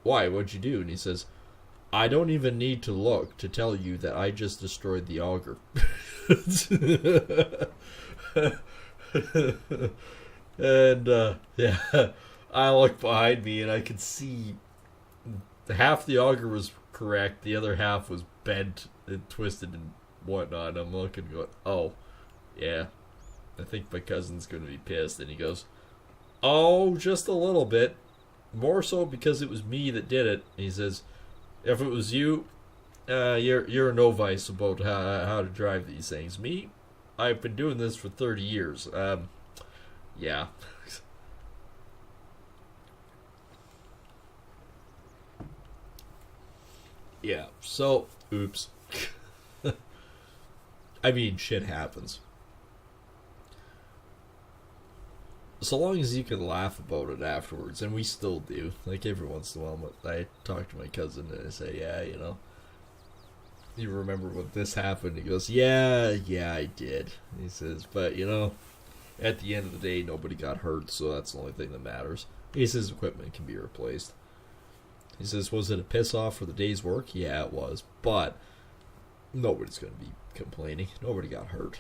"Why? What'd you do?" And he says, "I don't even need to look to tell you that I just destroyed the auger." And, yeah, I look behind me and I could see half the auger was correct, the other half was bent and twisted and whatnot. I'm looking going, oh, yeah, I think my cousin's going to be pissed. And he goes, "Oh, just a little bit. More so because it was me that did it." And he says, "If it was you, you're a novice about how to drive these things. Me, I've been doing this for 30 years. Yeah." Yeah, so, oops. I mean, shit happens. So long as you can laugh about it afterwards, and we still do. Like, every once in a while, I talk to my cousin and I say, "Yeah, you remember when this happened?" He goes, yeah, I did." He says, "But, at the end of the day, nobody got hurt, so that's the only thing that matters." He says equipment can be replaced. He says, "Was it a piss off for the day's work?" Yeah, it was. But nobody's going to be complaining. Nobody got hurt.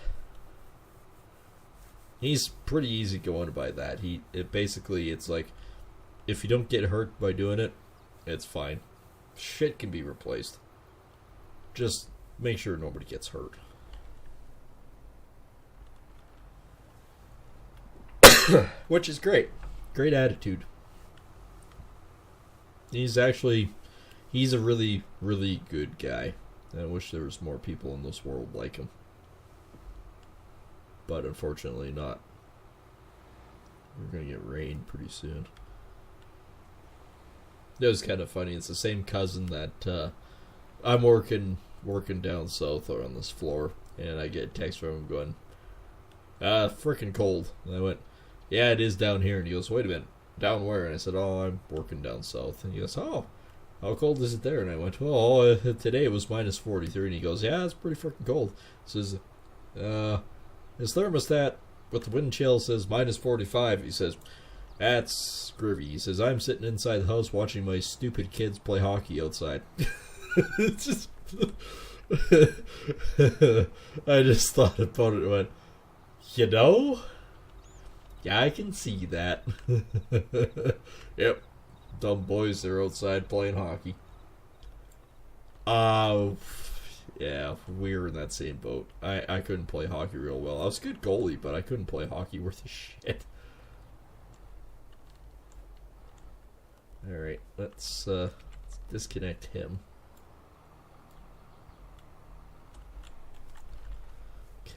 He's pretty easy going by that. It's like, if you don't get hurt by doing it, it's fine. Shit can be replaced. Just make sure nobody gets hurt. Which is great. Great attitude. He's a really, really good guy. I wish there was more people in this world like him. But unfortunately not. We're going to get rain pretty soon. It was kind of funny. It's the same cousin that I'm working down south on this floor, and I get a text from him going, "Frickin' cold." And I went, "Yeah, it is down here." And he goes, "Wait a minute, down where?" And I said, "Oh, I'm working down south." And he goes, "Oh, how cold is it there?" And I went, "Oh, today it was minus 43. And he goes, "Yeah, it's pretty frickin' cold." He says, "His thermostat with the wind chill says minus 45. He says, "That's groovy." He says, "I'm sitting inside the house watching my stupid kids play hockey outside." It's just... I just thought about it and went, yeah, I can see that. Yep. Dumb boys, they're outside playing hockey. Yeah, we were in that same boat. I couldn't play hockey real well. I was a good goalie, but I couldn't play hockey worth a shit. Alright, let's disconnect him.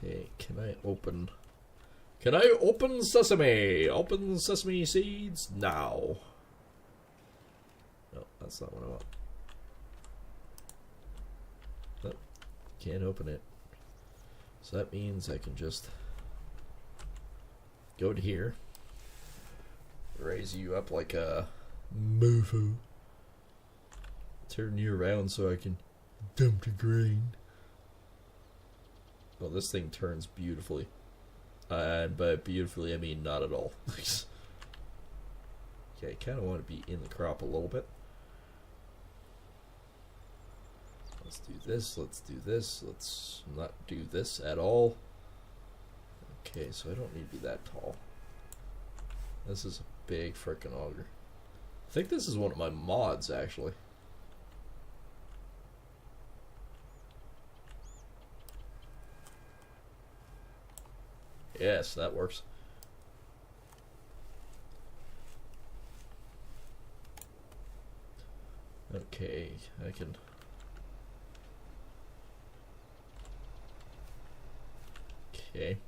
Okay, can I open Sesame? Open Sesame Seeds now. No, that's not what I want. No, can't open it. So that means I can just go to here, raise you up like a mofo, turn you around so I can dump the grain. Well, this thing turns beautifully. And by beautifully, I mean not at all. Okay, I kind of want to be in the crop a little bit. Let's do this, let's do this, let's not do this at all. Okay, so I don't need to be that tall. This is a big frickin' auger. I think this is one of my mods, actually. Yes, that works. Okay, I can... Okay.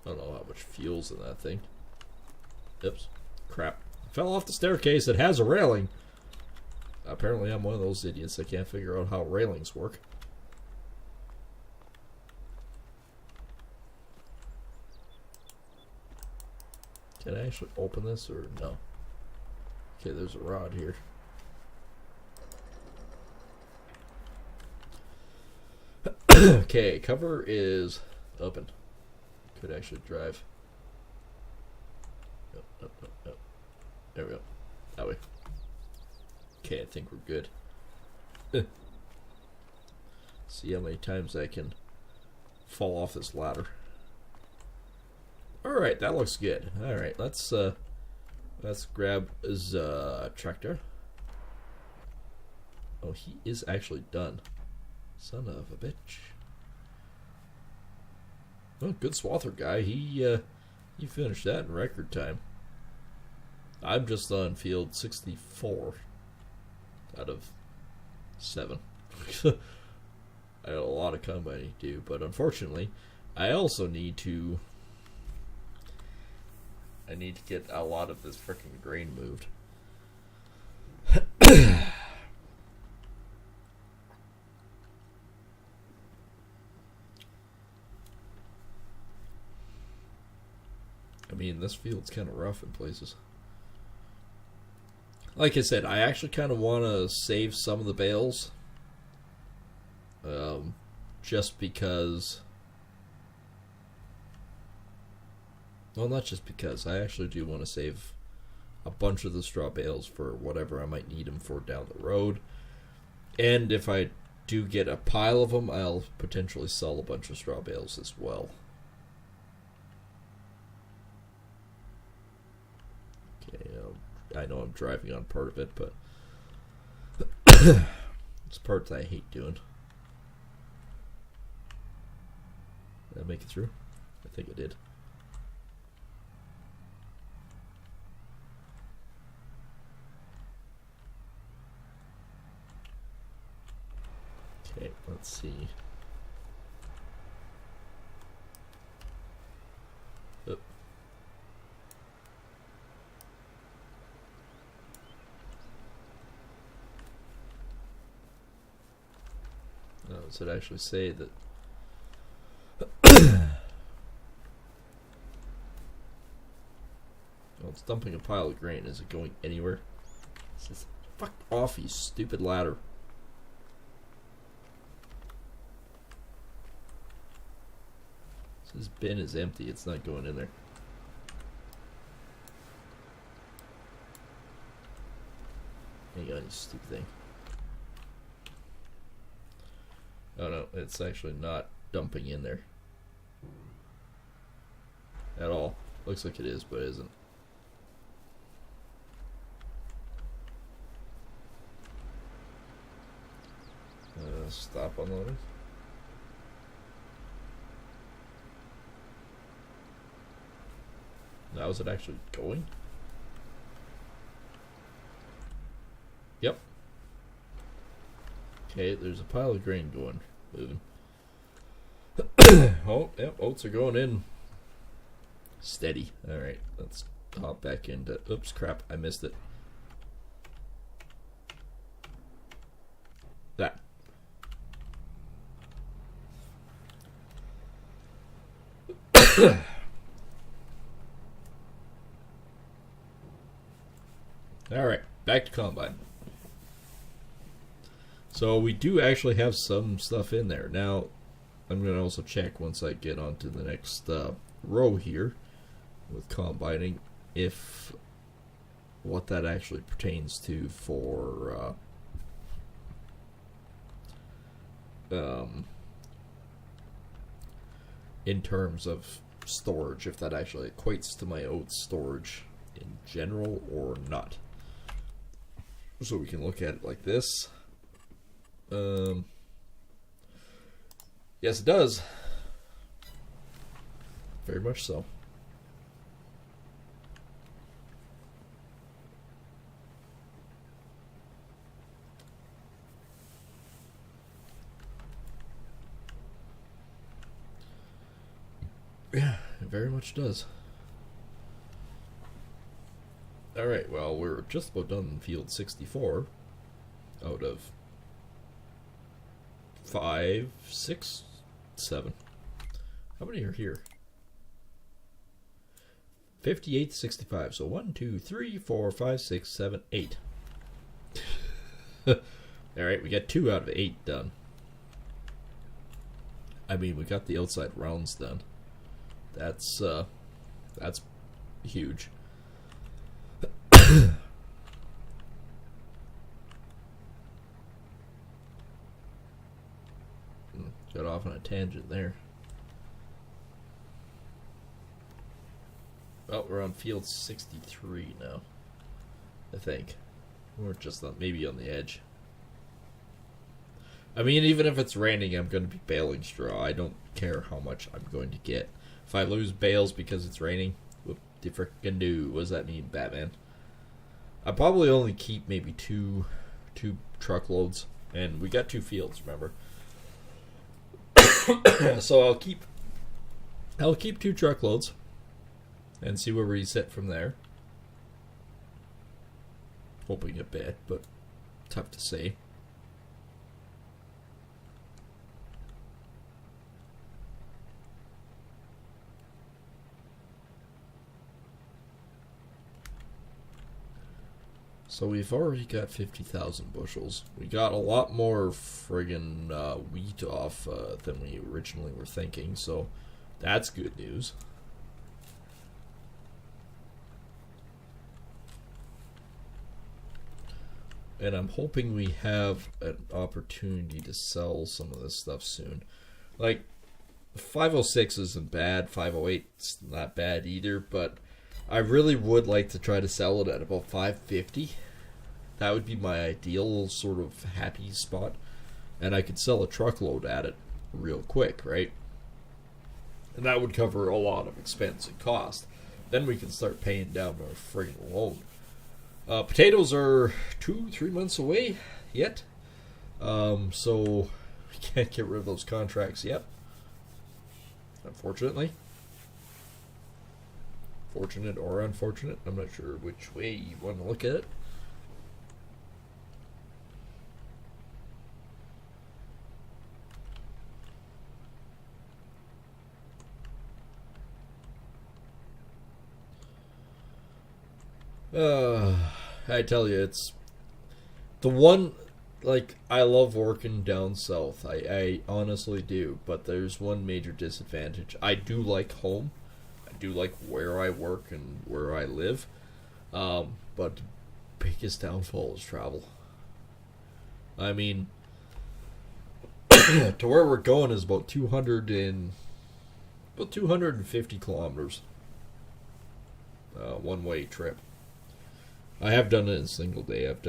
I don't know how much fuel's in that thing. Oops. Crap. Fell off the staircase. It has a railing. Apparently I'm one of those idiots that can't figure out how railings work. Can I actually open this or no? Okay, there's a rod here. Okay, cover is open. Could actually drive. Nope. There we go. That way. Okay, I think we're good. See how many times I can fall off this ladder. Alright, that looks good. Alright, let's grab his tractor. Oh, he is actually done. Son of a bitch. Oh, good swather guy. He finished that in record time. I'm just on field 64 out of 7. I have a lot of combining to do, but unfortunately, I also need to get a lot of this freaking grain moved. I mean, this field's kind of rough in places. Like I said, I actually kind of want to save some of the bales. Just because... Well, not just because. I actually do want to save a bunch of the straw bales for whatever I might need them for down the road. And if I do get a pile of them, I'll potentially sell a bunch of straw bales as well. Okay, I know I'm driving on part of it, but it's part that I hate doing. Did I make it through? I think I did. Okay, let's see. Oop. Oh, does it actually say that? Well, it's dumping a pile of grain. Is it going anywhere? It says, fuck off, you stupid ladder. This bin is empty. It's not going in there. Hang on, you stupid thing. Oh no, it's actually not dumping in there at all. Looks like it is, but it isn't. Stop unloading. Now is it actually going? Yep. Okay, there's a pile of grain going, moving. Oh, yep, oats are going in. Steady. Alright, let's hop back into... Oops, crap, I missed it. That. Alright, back to combine. So we do actually have some stuff in there. Now, I'm going to also check once I get onto the next row here with combining if what that actually pertains to for in terms of storage, if that actually equates to my oats storage in general or not. So we can look at it like this. Yes, it does. Very much so. Yeah, it very much does. Alright, well, we're just about done in field 64 out of 5, 6, 7. How many are here? 58, 65. So 1, 2, 3, 4, 5, 6, 7, 8. Alright, we got 2 out of 8 done. I mean, we got the outside rounds done. That's huge. Got off on a tangent there. Oh, we're on field 63 now, I think. We're just on, maybe on the edge. I mean, even if it's raining, I'm going to be baling straw. I don't care how much I'm going to get. If I lose bales because it's raining, what the frickin' do? What does that mean, Batman? I probably only keep maybe two truckloads, and we got 2 fields, remember? So I'll keep 2 truckloads and see where we sit from there. Hoping a bit, but tough to say. So we've already got 50,000 bushels. We got a lot more friggin' wheat off than we originally were thinking, so that's good news. And I'm hoping we have an opportunity to sell some of this stuff soon. Like, 506 isn't bad, 508 is not bad either, but I really would like to try to sell it at about 550. That would be my ideal sort of happy spot. And I could sell a truckload at it real quick, right? And that would cover a lot of expense and cost. Then we can start paying down our friggin' loan. Potatoes are 2-3 months away yet. So we can't get rid of those contracts yet. Unfortunately. Fortunate or unfortunate. I'm not sure which way you want to look at it. I tell you, it's the one, like, I love working down south. I honestly do, but there's one major disadvantage. I do like home. I do like where I work and where I live. But the biggest downfall is travel. I mean, to where we're going is about 250 kilometers. One-way trip. I have done it in a single day. I've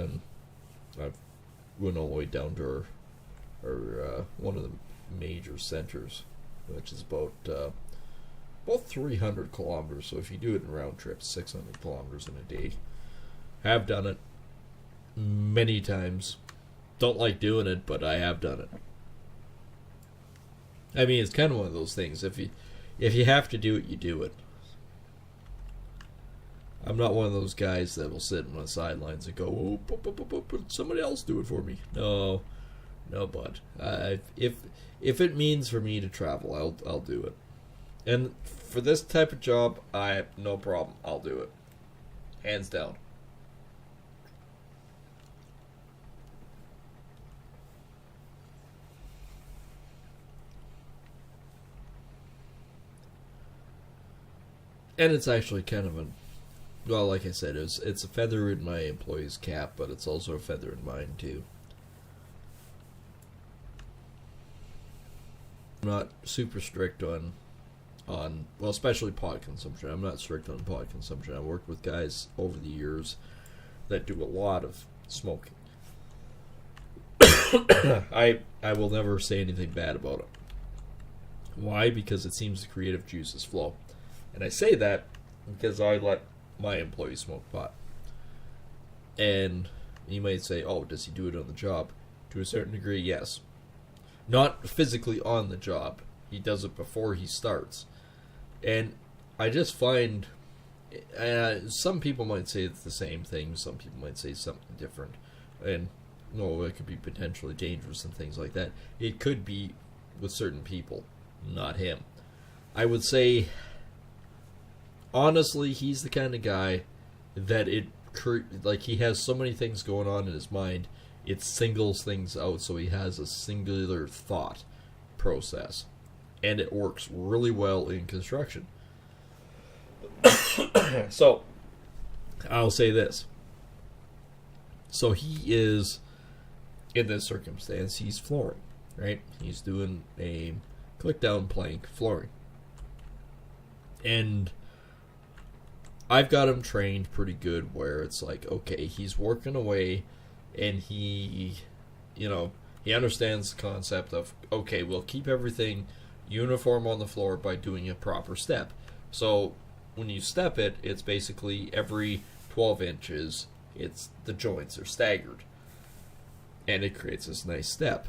went all the way down to our one of the major centers, which is about 300 kilometers. So if you do it in round trips, 600 kilometers in a day. Have done it many times. Don't like doing it, but I have done it. I mean, it's kind of one of those things. If you have to do it, you do it. I'm not one of those guys that will sit on the sidelines and go, "Oh, somebody else do it for me." No, bud. If it means for me to travel, I'll do it. And for this type of job, I have no problem. I'll do it, hands down. And it's actually kind of well, like I said, it's a feather in my employee's cap, but it's also a feather in mine too. I'm not super strict on well, especially pot consumption. I'm not strict on pot consumption. I've worked with guys over the years that do a lot of smoking. I will never say anything bad about it. Why? Because it seems the creative juices flow. And I say that because I let my employees smoke pot. And you might say, oh, does he do it on the job? To a certain degree, yes. Not physically on the job. He does it before he starts. And I just find, some people might say it's the same thing. Some people might say something different. And, no, it could be potentially dangerous and things like that. It could be with certain people, not him. I would say, honestly, he's the kind of guy that he has so many things going on in his mind, it singles things out, so he has a singular thought process. and it works really well in construction. So, I'll say this. So he is, in this circumstance, he's flooring, right? He's doing a click down plank flooring. And I've got him trained pretty good where it's like, okay, he's working away and he understands the concept of, okay, we'll keep everything uniform on the floor by doing a proper step. So when you step it, it's basically every 12 inches, the joints are staggered. And it creates this nice step.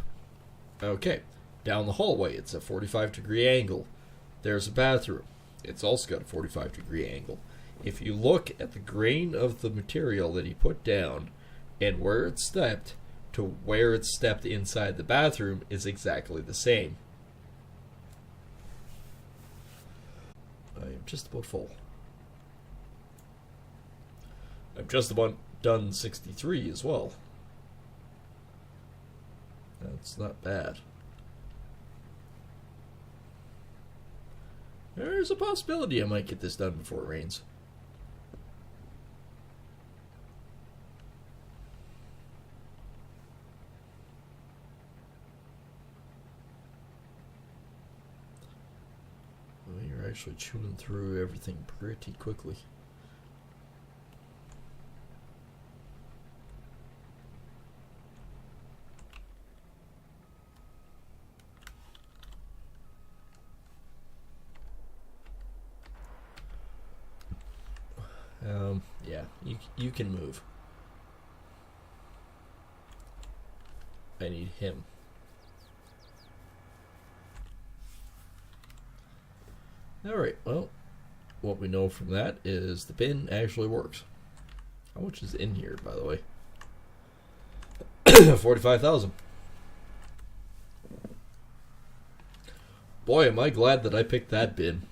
Okay, down the hallway, it's a 45-degree angle. There's a bathroom. It's also got a 45-degree angle. If you look at the grain of the material that he put down and where it's stepped to where it's stepped inside the bathroom is exactly the same. I am just about full. I'm just about done 63 as well. That's not bad. There's a possibility I might get this done before it rains. Well, you're actually chewing through everything pretty quickly. Yeah, you can move. I need him. Alright, well, what we know from that is the bin actually works. How much is in here, by the way? 45,000. Boy, am I glad that I picked that bin.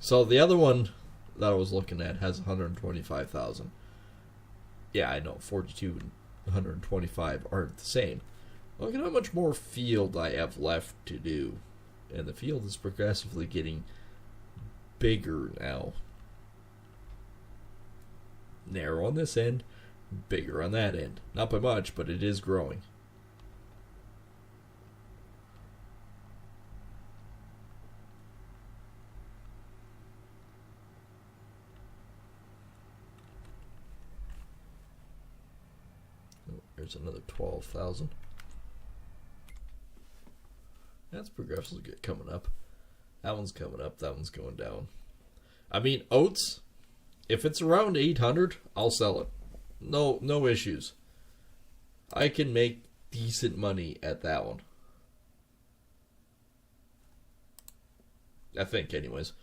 So the other one that I was looking at has 125,000. Yeah, I know, 42 and 125 aren't the same. Look at how much more field I have left to do. And the field is progressively getting bigger now. Narrow on this end, bigger on that end. Not by much, but it is growing. There's another 12,000. That's progressively good coming up. That one's coming up. That one's going down. I mean, oats, if it's around 800, I'll sell it. No issues. I can make decent money at that one. I think, anyways.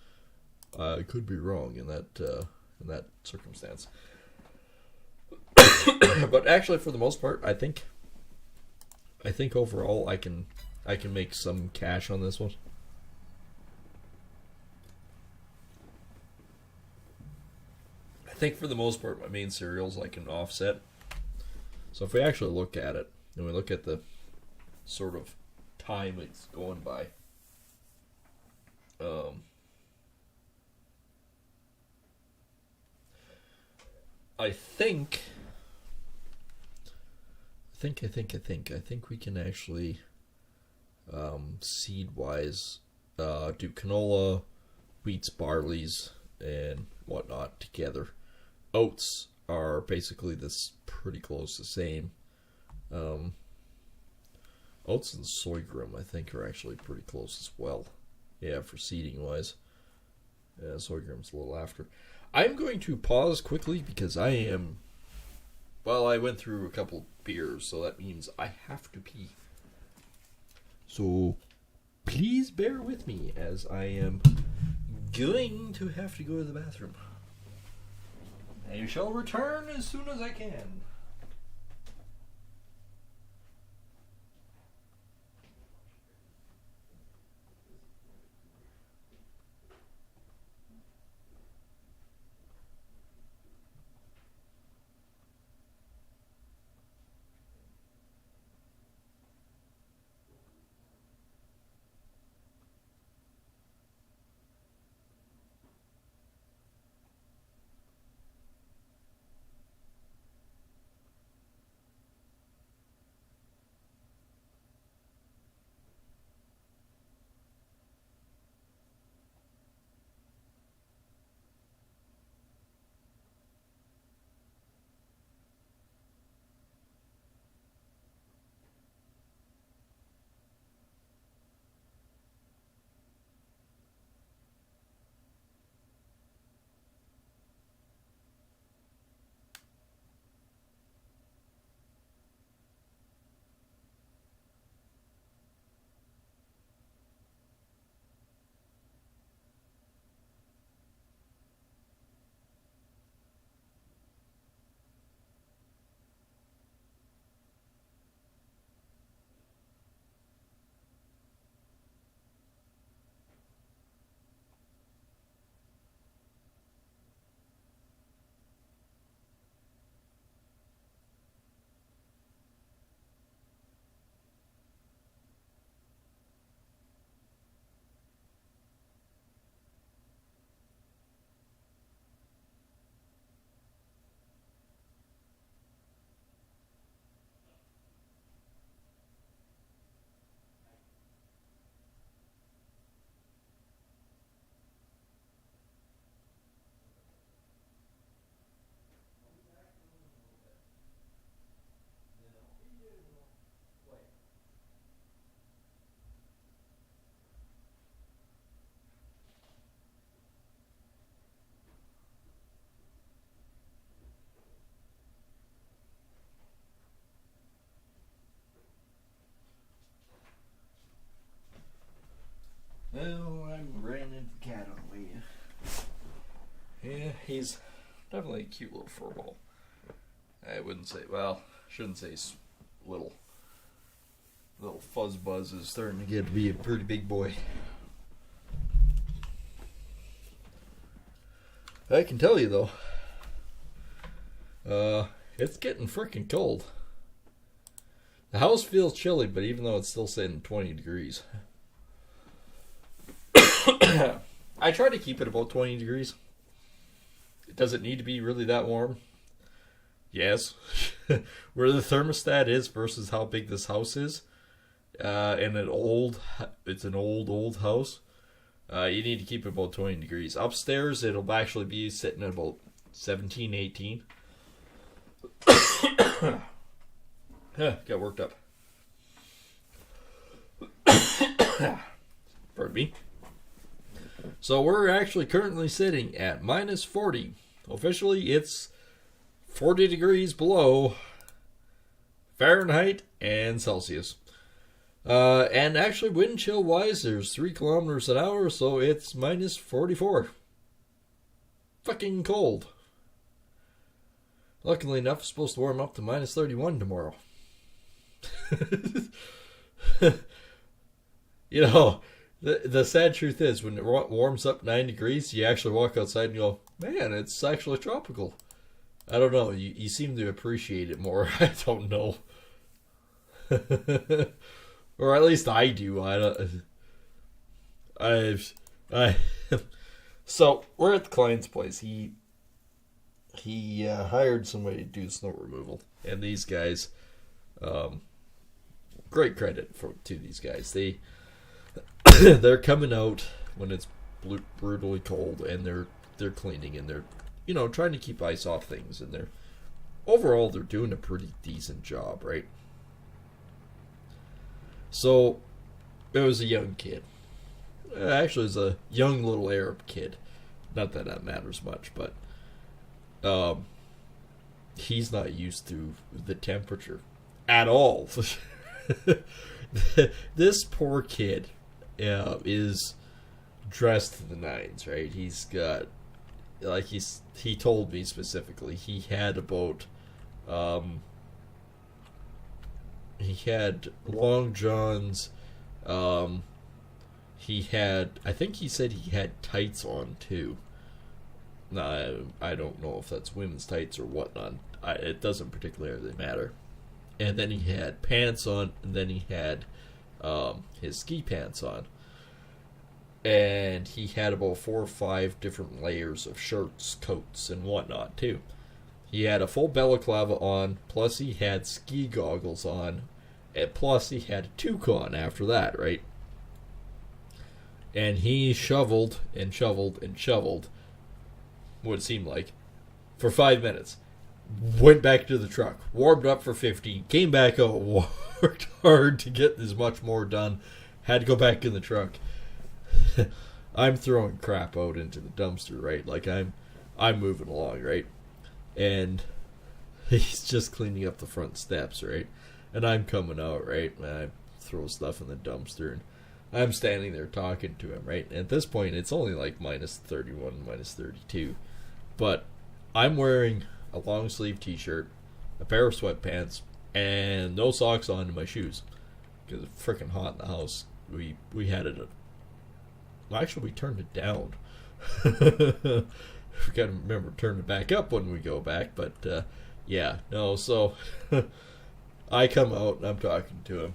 I could be wrong in that circumstance. But actually, for the most part, I think overall I can make some cash on this one. I think for the most part, my main cereals I can offset. So if we actually look at it, and we look at the sort of time it's going by, I think we can actually seed wise do canola, wheats, barleys, and whatnot together. Oats are basically this pretty close the same. Oats and sorghum I think are actually pretty close as well. Yeah, for seeding wise. Yeah, sorghum's a little after. I'm going to pause quickly because I went through a couple beers, so that means I have to pee. So, please bear with me as I am going to have to go to the bathroom. I shall return as soon as I can. Well, I ran into the cat on the way in. Yeah, he's definitely a cute little furball. I wouldn't say, well, shouldn't say little. Little Fuzzbuzz is starting to get to be a pretty big boy. I can tell you though, it's getting freaking cold. The house feels chilly, but even though it's still sitting 20 degrees. I try to keep it about 20 degrees. Does it need to be really that warm? Yes. Where the thermostat is versus how big this house is, and it's an old house. You need to keep it about 20 degrees. Upstairs, it'll actually be sitting at about 17, 18. Got worked up. Pardon me. So we're actually currently sitting at minus 40. Officially, it's 40 degrees below Fahrenheit and Celsius. And actually, wind chill wise, there's 3 kilometers an hour, so it's minus 44. Fucking cold. Luckily enough, it's supposed to warm up to minus 31 tomorrow. You know, the sad truth is, when it warms up 9 degrees, you actually walk outside and go, man, it's actually tropical. I don't know, you seem to appreciate it more. I don't know. Or at least I do. So we're at the client's place. He hired somebody to do snow removal, and these guys, great credit to these guys. They're coming out when it's brutally cold, and they're cleaning, and they're trying to keep ice off things, and overall they're doing a pretty decent job, right? So, it was a young kid. Actually, it was a young little Arab kid. Not that that matters much, but he's not used to the temperature at all. This poor kid is dressed to the nines, right? He's got, he told me specifically, he had about, he had long johns, he had, I think he said he had tights on too. Now, I don't know if that's women's tights or whatnot. It doesn't particularly matter. And then he had pants on, and then he had his ski pants on. And he had about 4 or 5 different layers of shirts, coats, and whatnot too. He had a full balaclava on, plus he had ski goggles on, and plus he had a toque on after that, right? And he shoveled and shoveled and shoveled, what it seemed like, for 5 minutes. Went back to the truck, warmed up for 15, came back out, worked hard to get as much more done, had to go back in the truck. I'm throwing crap out into the dumpster, right? Like I'm moving along, right? And he's just cleaning up the front steps, right? And I'm coming out, right? And I throw stuff in the dumpster, and I'm standing there talking to him, right? And at this point, it's only like minus 31, minus 32. But I'm wearing a long sleeve t-shirt, a pair of sweatpants, and no socks on in my shoes. Because it's freaking hot in the house. We had it. Actually, we turned it down. We gotta remember to turn it back up when we go back. But yeah, no. So I come out and I'm talking to him,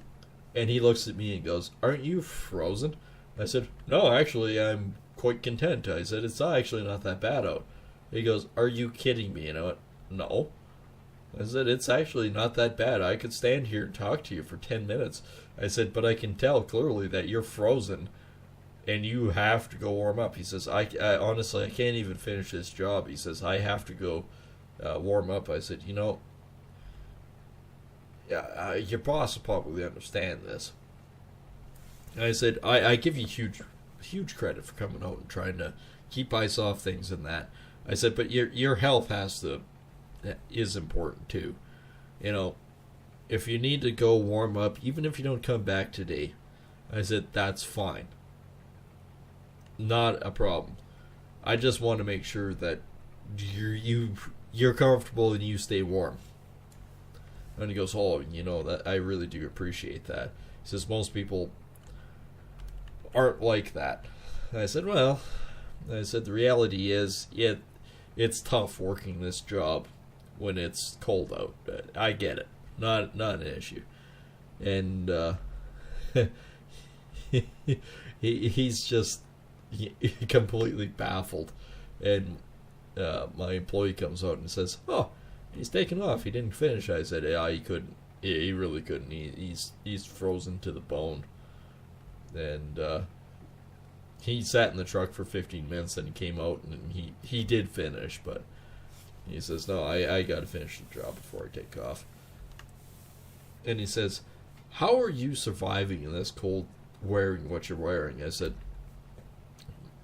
and he looks at me and goes, "Aren't you frozen?" I said, "No, actually, I'm quite content." I said, "It's actually not that bad out." He goes, "Are you kidding me?" And I went, "No." I said, "It's actually not that bad. I could stand here and talk to you for 10 minutes. I said, "But I can tell clearly that you're frozen and you have to go warm up." He says, I honestly, I can't even finish this job. He says, "I have to go warm up." I said, yeah, your boss will probably understand this. And I said, I give you huge credit for coming out and trying to keep ice off things and that. I said, but your health is important too. If you need to go warm up, even if you don't come back today, I said, that's fine. not a problem. I just want to make sure that you're comfortable and you stay warm. And he goes, oh, that I really do appreciate that. He says most people aren't like that. And I said, well, the reality is it's tough working this job when it's cold out. I get it. Not an issue. And he's just completely baffled. And my employee comes out and says, oh, he's taken off. He didn't finish. I said, yeah, he couldn't. He really couldn't. He's frozen to the bone. And he sat in the truck for 15 minutes and he came out and he did finish, but he says, no, I got to finish the job before I take off. And he says, how are you surviving in this cold wearing what you're wearing? I said,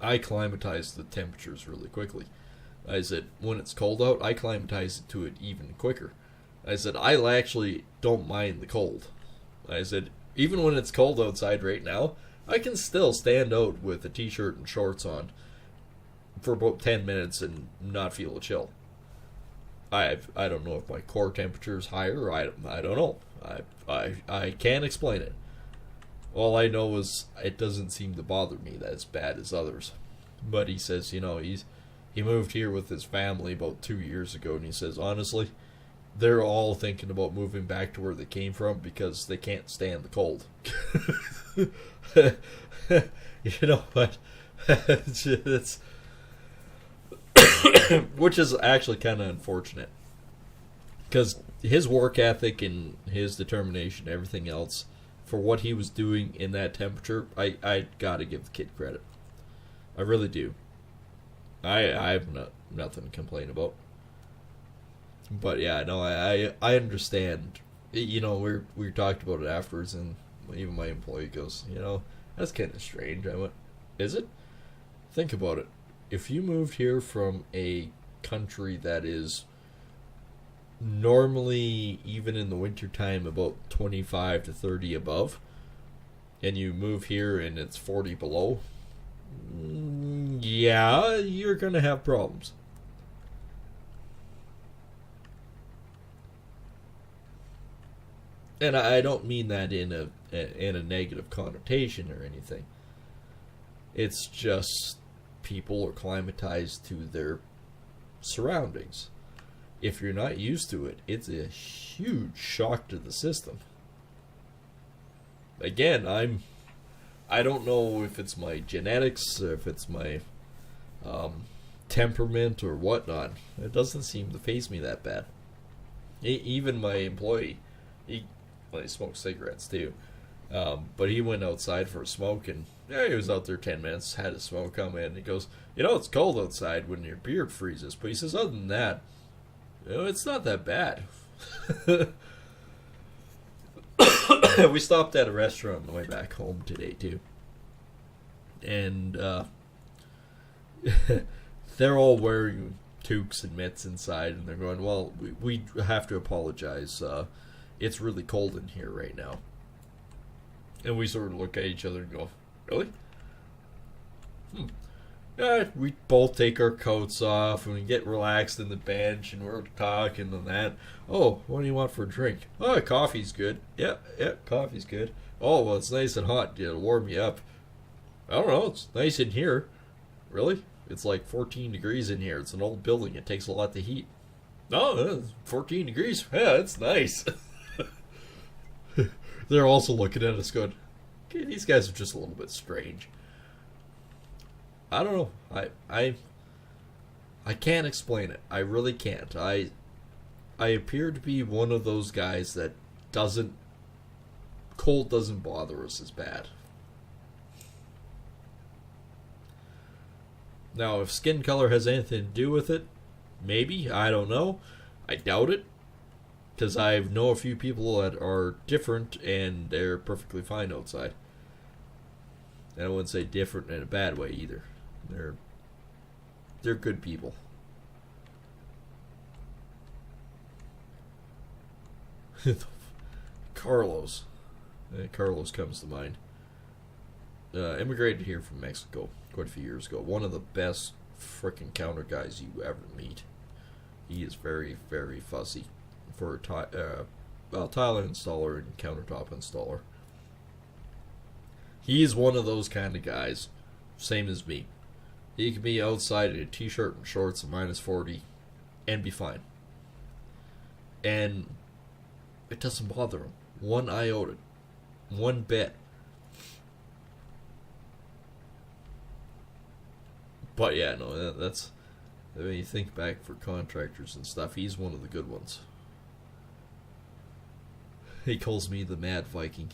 I climatize the temperatures really quickly. I said, when it's cold out, I climatize to it even quicker. I said, I actually don't mind the cold. I said, even when it's cold outside right now, I can still stand out with a t-shirt and shorts on for about 10 minutes and not feel a chill. I don't know if my core temperature is higher. I don't know. I can't explain it. All I know is it doesn't seem to bother me that as bad as others. But he says, he moved here with his family about 2 years ago, and he says, honestly, they're all thinking about moving back to where they came from because they can't stand the cold. You know what? It's which is actually kind of unfortunate because his work ethic and his determination, everything else, for what he was doing in that temperature, I gotta give the kid credit. I really do. I have nothing to complain about. But yeah, no, I understand. We talked about it afterwards, and even my employee goes, that's kind of strange. I went, is it? Think about it. If you moved here from a country that is normally, even in the wintertime, about 25 to 30 above, and you move here and it's 40 below, yeah, you're going to have problems. And I don't mean that in a negative connotation or anything. It's just people are climatized to their surroundings. If you're not used to it, it's a huge shock to the system. Again, I don't know if it's my genetics or if it's my temperament or whatnot. It doesn't seem to faze me that bad. Even my employee, he smokes cigarettes too. But he went outside for a smoke, and he was out there 10 minutes, had a smoke come in, and he goes, it's cold outside when your beard freezes. But he says, other than that, it's not that bad. We stopped at a restaurant on the way back home today, too. And they're all wearing toques and mitts inside, and they're going, well, we have to apologize. It's really cold in here right now. And we sort of look at each other and go, really? We both take our coats off and we get relaxed in the bench and we're talking and that. Oh, what do you want for a drink? Oh, coffee's good. Yeah, coffee's good. Oh, well, it's nice and hot. It'll warm you up. I don't know, it's nice in here. Really? It's like 14 degrees in here. It's an old building. It takes a lot to heat. No, 14 degrees. Yeah, it's nice. They're also looking at us going, okay, these guys are just a little bit strange. I don't know. I can't explain it. I really can't. I appear to be one of those guys that cold doesn't bother us as bad. Now, if skin color has anything to do with it, maybe. I don't know. I doubt it. Because I know a few people that are different and they're perfectly fine outside. And I wouldn't say different in a bad way either. They're good people. Carlos. Carlos comes to mind. immigrated here from Mexico quite a few years ago. One of the best freaking counter guys you ever meet. He is very, very fussy for a tile installer and countertop installer. He's one of those kind of guys, same as me. He can be outside in a t-shirt and shorts at minus 40 and be fine. And it doesn't bother him. One iota. One bit. But yeah, no, that's... when you think back for contractors and stuff, he's one of the good ones. He calls me the Mad Viking.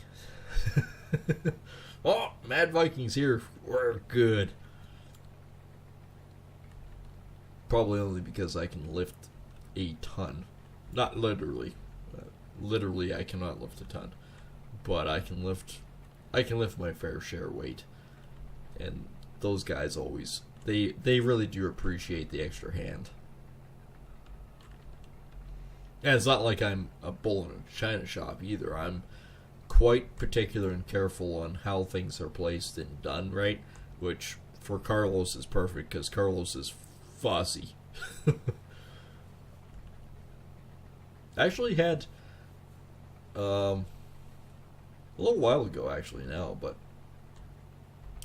Oh, Mad Viking's here. We're good. Probably only because I can lift a ton. Not literally. Literally, I cannot lift a ton. But I can lift my fair share weight. And those guys always... They really do appreciate the extra hand. And it's not like I'm a bull in a china shop either. I'm quite particular and careful on how things are placed and done right, which for Carlos is perfect because Carlos is fussy. I actually had a little while ago actually now, but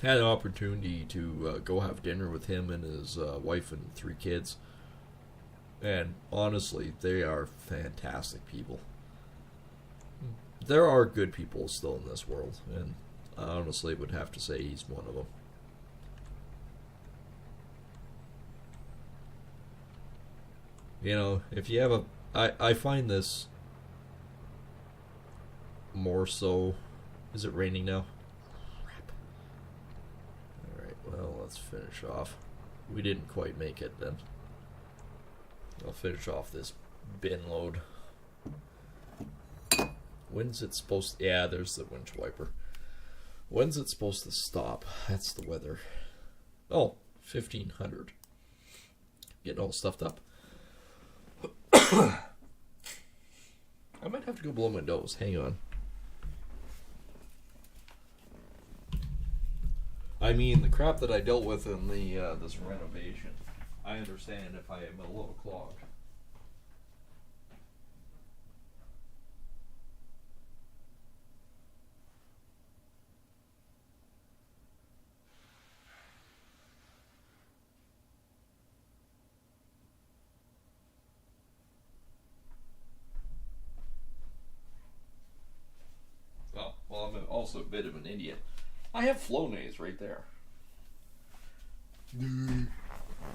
had an opportunity to go have dinner with him and his wife and 3 kids. And honestly, they are fantastic people. There are good people still in this world, and I honestly would have to say he's one of them. You know, if you have a... I find this more so... Is it raining now? Crap. Alright, well, let's finish off. We didn't quite make it then. I'll finish off this bin load. When's it supposed to... Yeah, there's the winch wiper. When's it supposed to stop? That's the weather. Oh, 1500. Getting all stuffed up. I might have to go blow my nose. Hang on. I mean, the crap that I dealt with in the this renovation. I understand if I am a little clogged. Well, I'm also a bit of an idiot. I have Flonase right there. I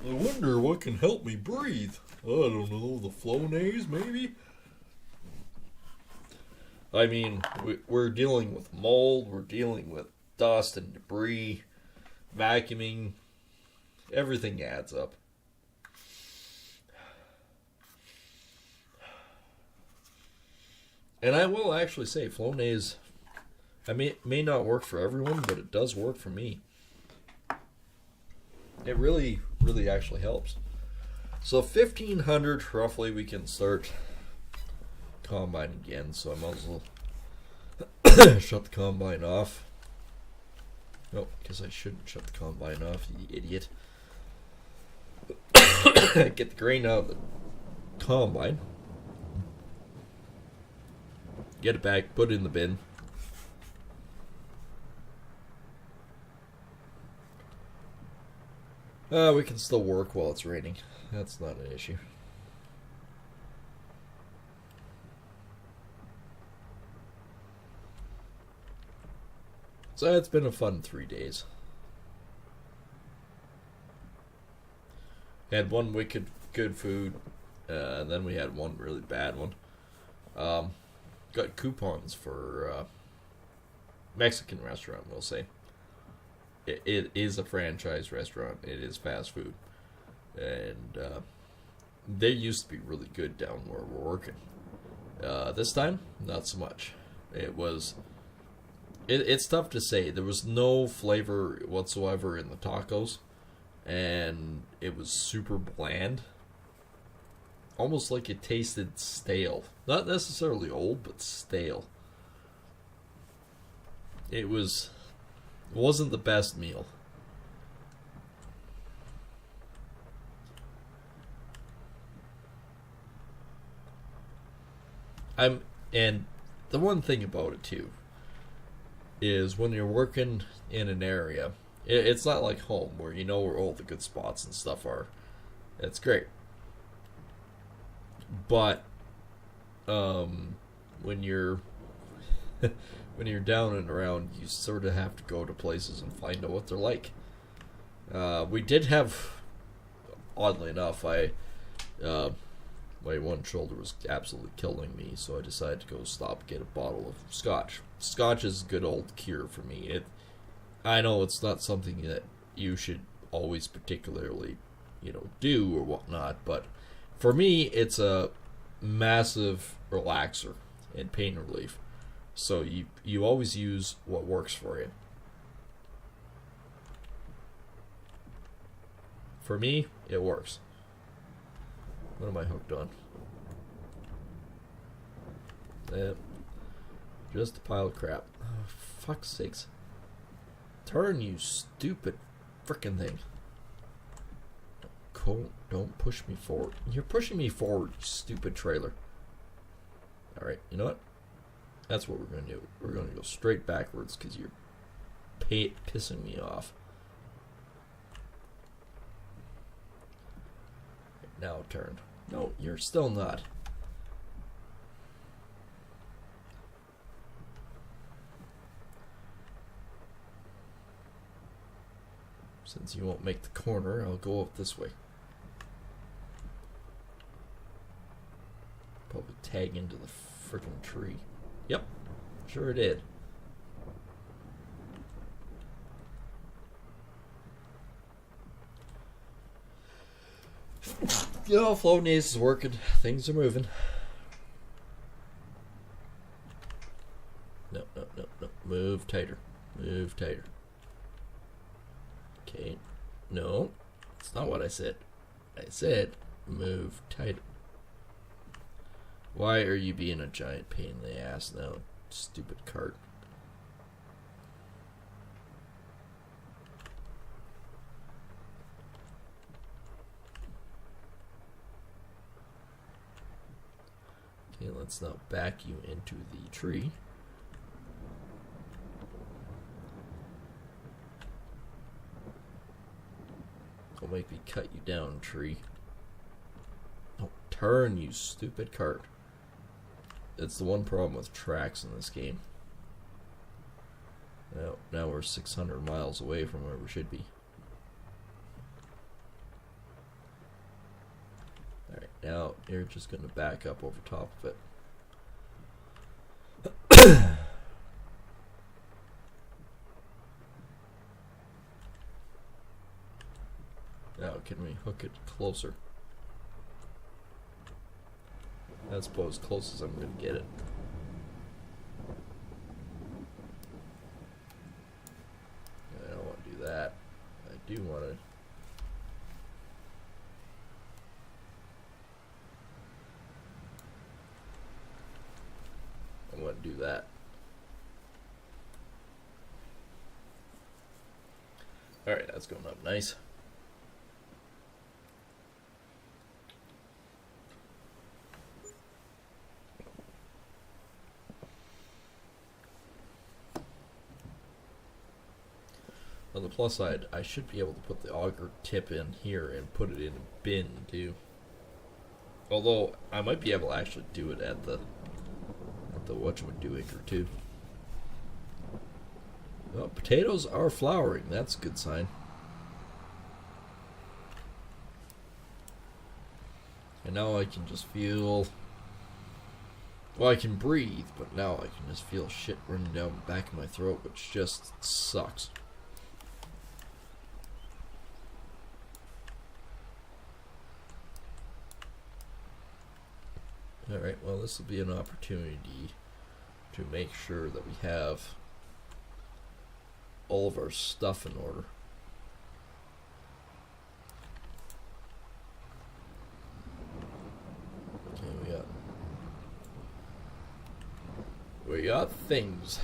wonder what can help me breathe. I don't know, the Flonase maybe? I mean, we're dealing with mold, we're dealing with dust and debris, vacuuming. Everything adds up. And I will actually say, Flonase, may not work for everyone, but it does work for me. It really, really actually helps. So 1500 roughly we can start combine again, so I might as well shut the combine off. No, because I shouldn't shut the combine off, you idiot. Get the grain out of the combine. Get it back, put it in the bin. We can still work while it's raining. That's not an issue. So it's been a fun 3 days. Had one wicked good food, and then we had one really bad one. Got coupons for Mexican restaurant, we'll say. It is a franchise restaurant. It is fast food. And they used to be really good down where we're working. This time, not so much. It's tough to say. There was no flavor whatsoever in the tacos. And it was super bland. Almost like it tasted stale. Not necessarily old, but stale. It was It wasn't the best meal. And the one thing about it too is when you're working in an area, it's not like home where you know where all the good spots and stuff are. It's great, but when you're when you're down and around, you sort of have to go to places and find out what they're like. We did have, oddly enough, my one shoulder was absolutely killing me, so I decided to go stop and get a bottle of scotch. Scotch is a good old cure for me. I know it's not something that you should always particularly, do or whatnot, but for me, it's a massive relaxer and pain relief. So you always use what works for you. For me, it works. What am I hooked on? Just a pile of crap. Oh, fuck's sakes. Turn, you stupid frickin' thing. Don't push me forward. You're pushing me forward, you stupid trailer. Alright, you know what? That's what we're going to do. We're going to go straight backwards because you're pissing me off. Now turn. No, you're still not. Since you won't make the corner, I'll go up this way. Probably tag into the freaking tree. Yep, sure did. Floating ace is working. Things are moving. No. Move tighter. Move tighter. Okay. No, that's not what I said. I said move tighter. Why are you being a giant pain in the ass now, stupid cart? Okay, let's now back you into the tree. Don't make me cut you down, tree. Don't turn, you stupid cart. It's the one problem with tracks in this game. Now we're 600 miles away from where we should be. Alright, now you're just going to back up over top of it. Now, can we hook it closer? That's about as close as I'm going to get it. I don't want to do that. I do want to... I want to do that. Alright, that's going up nice. On the plus side, I should be able to put the auger tip in here and put it in a bin too. Although I might be able to actually do it at the whatchamacallit too. Well, potatoes are flowering. That's a good sign. And now I can just feel... Well, I can breathe, but now I can just feel shit running down the back of my throat, which just sucks. Alright, well, this will be an opportunity to make sure that we have all of our stuff in order. Okay, we got things.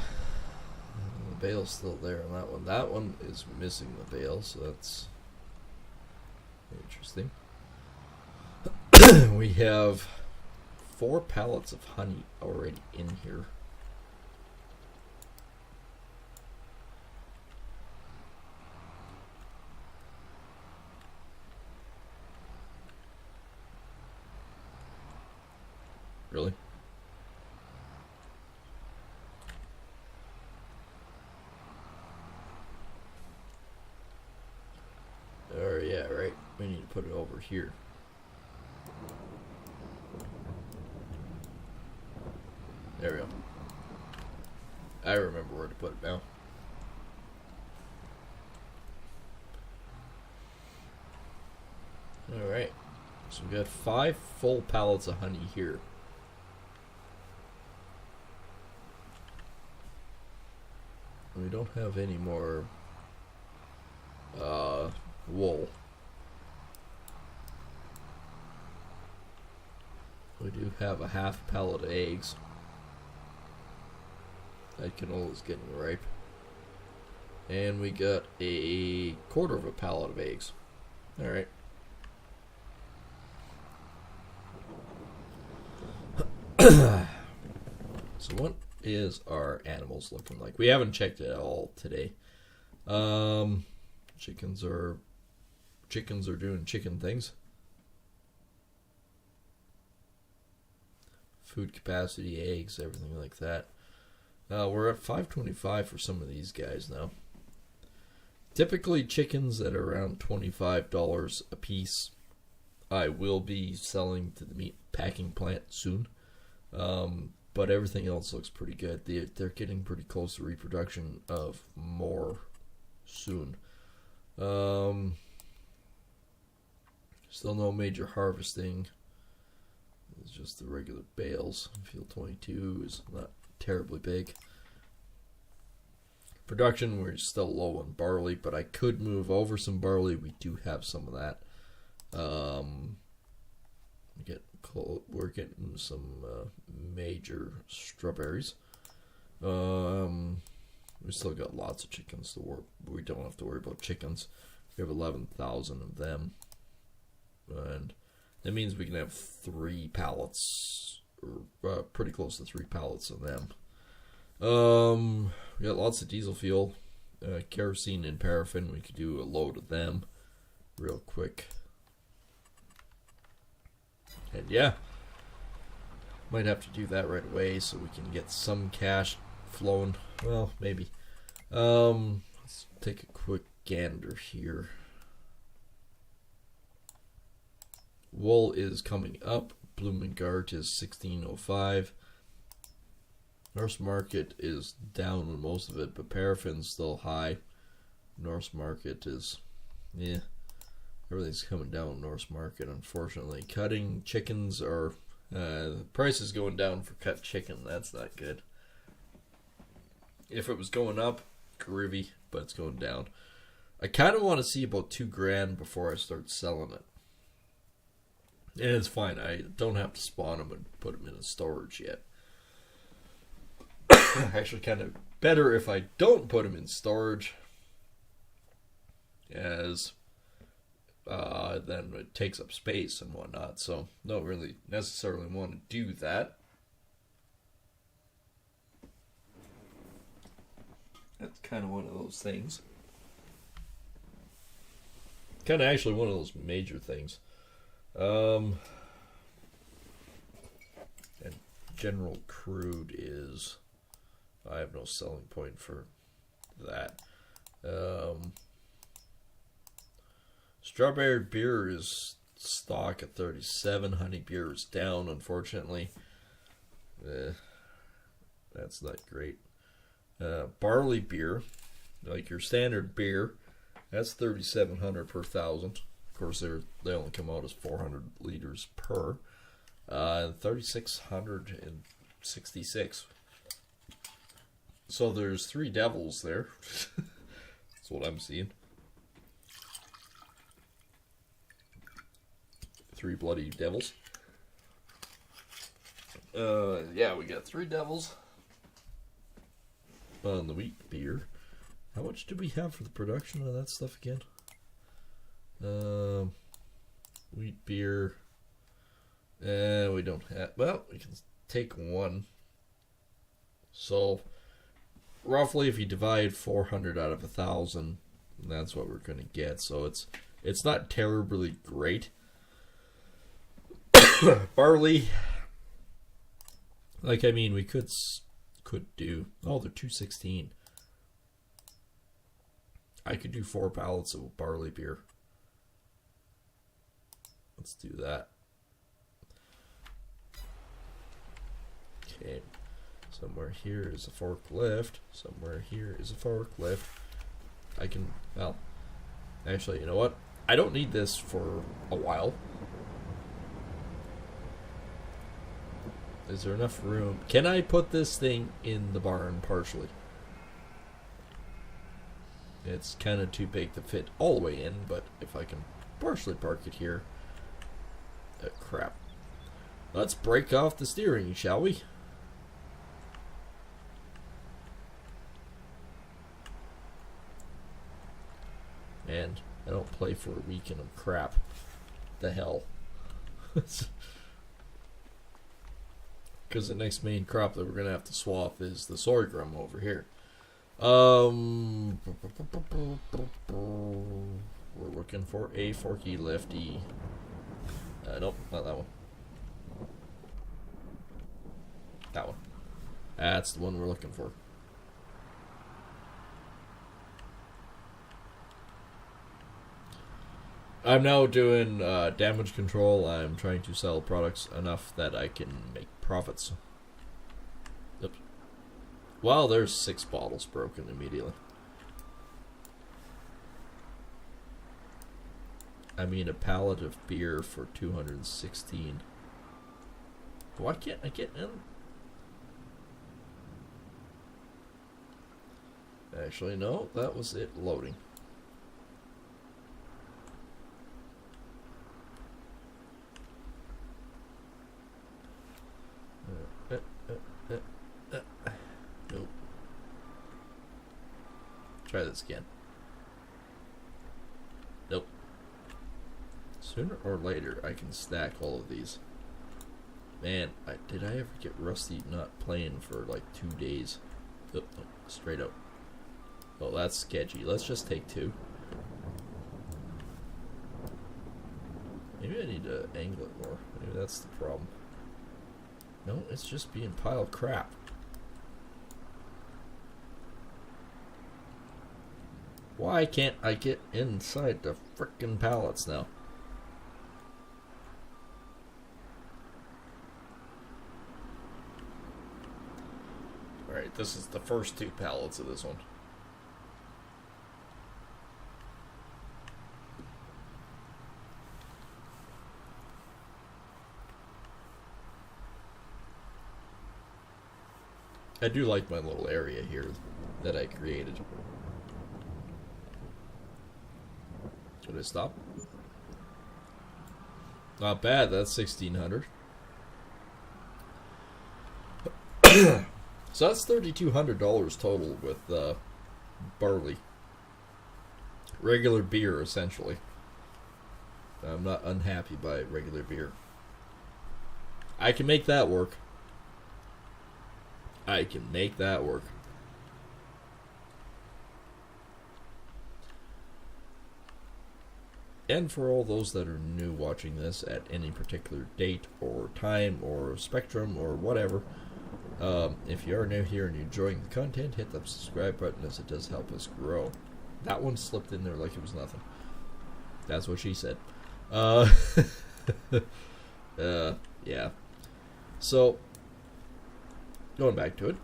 bale's still there on that one. That one is missing the bale, so that's interesting. We have 4 pallets of honey already in here. Really? Oh, yeah, right. We need to put it over here. There we go. I remember where to put it now. Alright. So we got 5 full pallets of honey here. We don't have any more wool. We do have a half pallet of eggs. That canola is getting ripe. And we got a quarter of a pallet of eggs. Alright. So what is our animals looking like? We haven't checked it at all today. Chickens are doing chicken things. Food capacity, eggs, everything like that. We're at 525 for some of these guys now. Typically chickens at around $25 a piece. I will be selling to the meat packing plant soon. But everything else looks pretty good. They're getting pretty close to reproduction of more soon. Still no major harvesting. It's just the regular bales. Field 22 is not terribly big. Production, we're still low on barley, but I could move over some barley. We do have some of that. We're getting some major strawberries. We still got lots of chickens to work. We don't have to worry about chickens. We have 11,000 of them, and that means we can have 3 pallets, or pretty close to 3 pallets of them. We got lots of diesel fuel, kerosene and paraffin. We could do a load of them real quick. And yeah, might have to do that right away so we can get some cash flowing. Well, maybe. Let's take a quick gander here. Wool is coming up. Bloomingdart is 1605. North Market is down on most of it, but paraffin's still high. North Market is, yeah, everything's coming down North Market, unfortunately. Cutting chickens are, the price is going down for cut chicken. That's not good. If it was going up, groovy, but it's going down. I kind of want to see about $2,000 before I start selling it. And it's fine. I don't have to spawn them and put them in a storage yet. Actually, kind of better if I don't put them in storage, as then it takes up space and whatnot. So, don't really necessarily want to do that. That's kind of one of those things. Kind of actually one of those major things. And general crude is, I have no selling point for that. Strawberry beer is stock at 37. Honey beer is down, unfortunately. That's not great. Barley beer, like your standard beer, that's 3,700 per thousand. Of course, they only come out as 400 liters per. 3,666. So there's 3 devils there. That's what I'm seeing. 3 bloody devils. Yeah, we got 3 devils on the wheat beer. How much do we have for the production of that stuff again? Wheat beer. We don't have. Well, we can take one. So, roughly, if you divide 400 out of 1,000, that's what we're going to get. So it's not terribly great. Barley. Like, I mean, we could do. Oh, they're 216. I could do 4 pallets of barley beer. Let's do that. Okay. Somewhere here is a forklift. Somewhere here is a forklift. I can, well, actually, you know what? I don't need this for a while. Is there enough room? Can I put this thing in the barn partially? It's kind of too big to fit all the way in, but if I can partially park it here. Crap. Let's break off the steering, shall we? And I don't play for a weekend of crap. The hell. Because the next main crop that we're going to have to swap is the sorghum over here. We're looking for a forky lefty. Nope, not that one. That one. That's the one we're looking for. I'm now doing damage control. I'm trying to sell products enough that I can make profits. Oops. Well, there's 6 bottles broken immediately. I mean, a pallet of beer for 216. Why can't I get in? Actually, no, that was it loading. Nope. Try this again. Nope. Sooner or later, I can stack all of these. Man, did I ever get rusty not playing for like 2 days? Oh, straight up. Oh, that's sketchy. Let's just take 2. Maybe I need to angle it more. Maybe that's the problem. No, it's just being piled crap. Why can't I get inside the frickin' pallets now? Alright, this is the first 2 pallets of this one. I do like my little area here that I created. Should I stop? Not bad, that's 1,600. So that's $3,200 total with barley. Regular beer, essentially. I'm not unhappy by regular beer. I can make that work. I can make that work. And for all those that are new watching this at any particular date or time or spectrum or whatever, if you are new here and you're enjoying the content, hit the subscribe button as it does help us grow. That one slipped in there like it was nothing. That's what she said. Yeah. So, going back to it,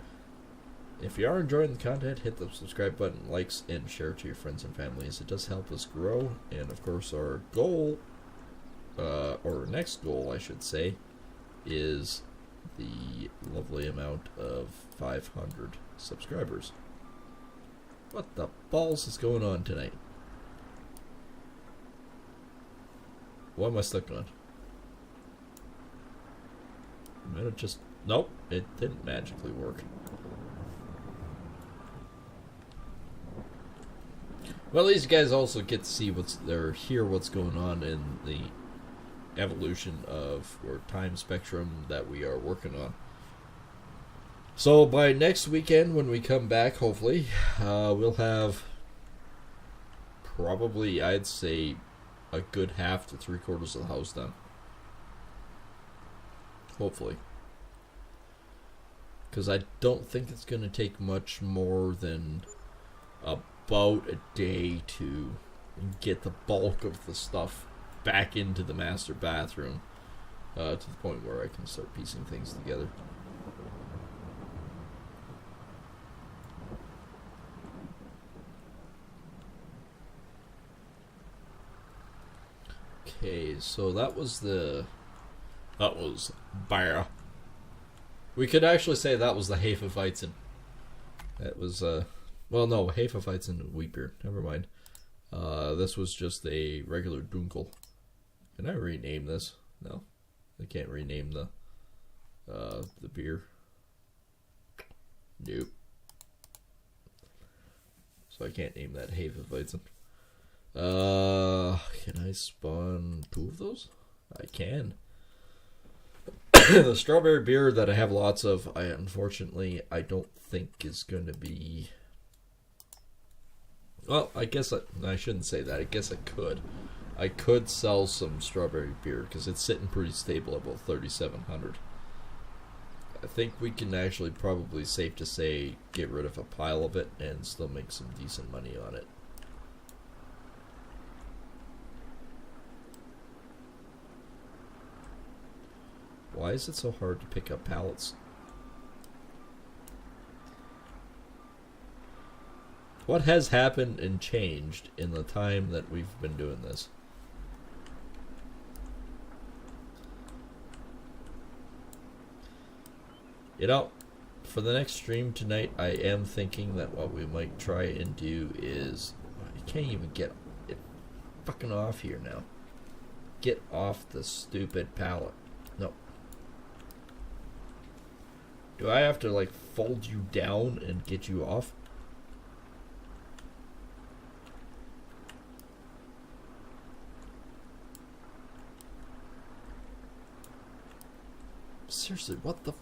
if you are enjoying the content, hit the subscribe button, likes, and share to your friends and families. It does help us grow. And of course, our goal, or next goal, I should say, is the lovely amount of 500 subscribers. What the balls is going on tonight? What am I stuck on? I'm gonna just... Nope, it didn't magically work. Well, these guys also get to see hear what's going on in the evolution of or time spectrum that we are working on. So by next weekend, when we come back, hopefully, we'll have probably, I'd say, a good half to 3/4 of the house done. Hopefully. Because I don't think it's going to take much more than about a day to get the bulk of the stuff back into the master bathroom to the point where I can start piecing things together. Okay, so that was Bear. We could actually say that was the Hefeweizen. That was, well, no, Hefeweizen and wheat beer. Never mind. This was just a regular Dunkel. Can I rename this? No, I can't rename the beer. Nope. So I can't name that Hefeweizen. Can I spawn 2 of those? I can. The strawberry beer that I have lots of, unfortunately, I don't think is going to be... Well, I guess I shouldn't say that. I guess I could. I could sell some strawberry beer because it's sitting pretty stable at about 3,700. I think we can actually probably, safe to say, get rid of a pile of it and still make some decent money on it. Why is it so hard to pick up pallets? What has happened and changed in the time that we've been doing this? You know, for the next stream tonight, I am thinking that what we might try and do is... I can't even get it fucking off here now. Get off the stupid pallet. No. Do I have to, like, fold you down and get you off? Seriously, what the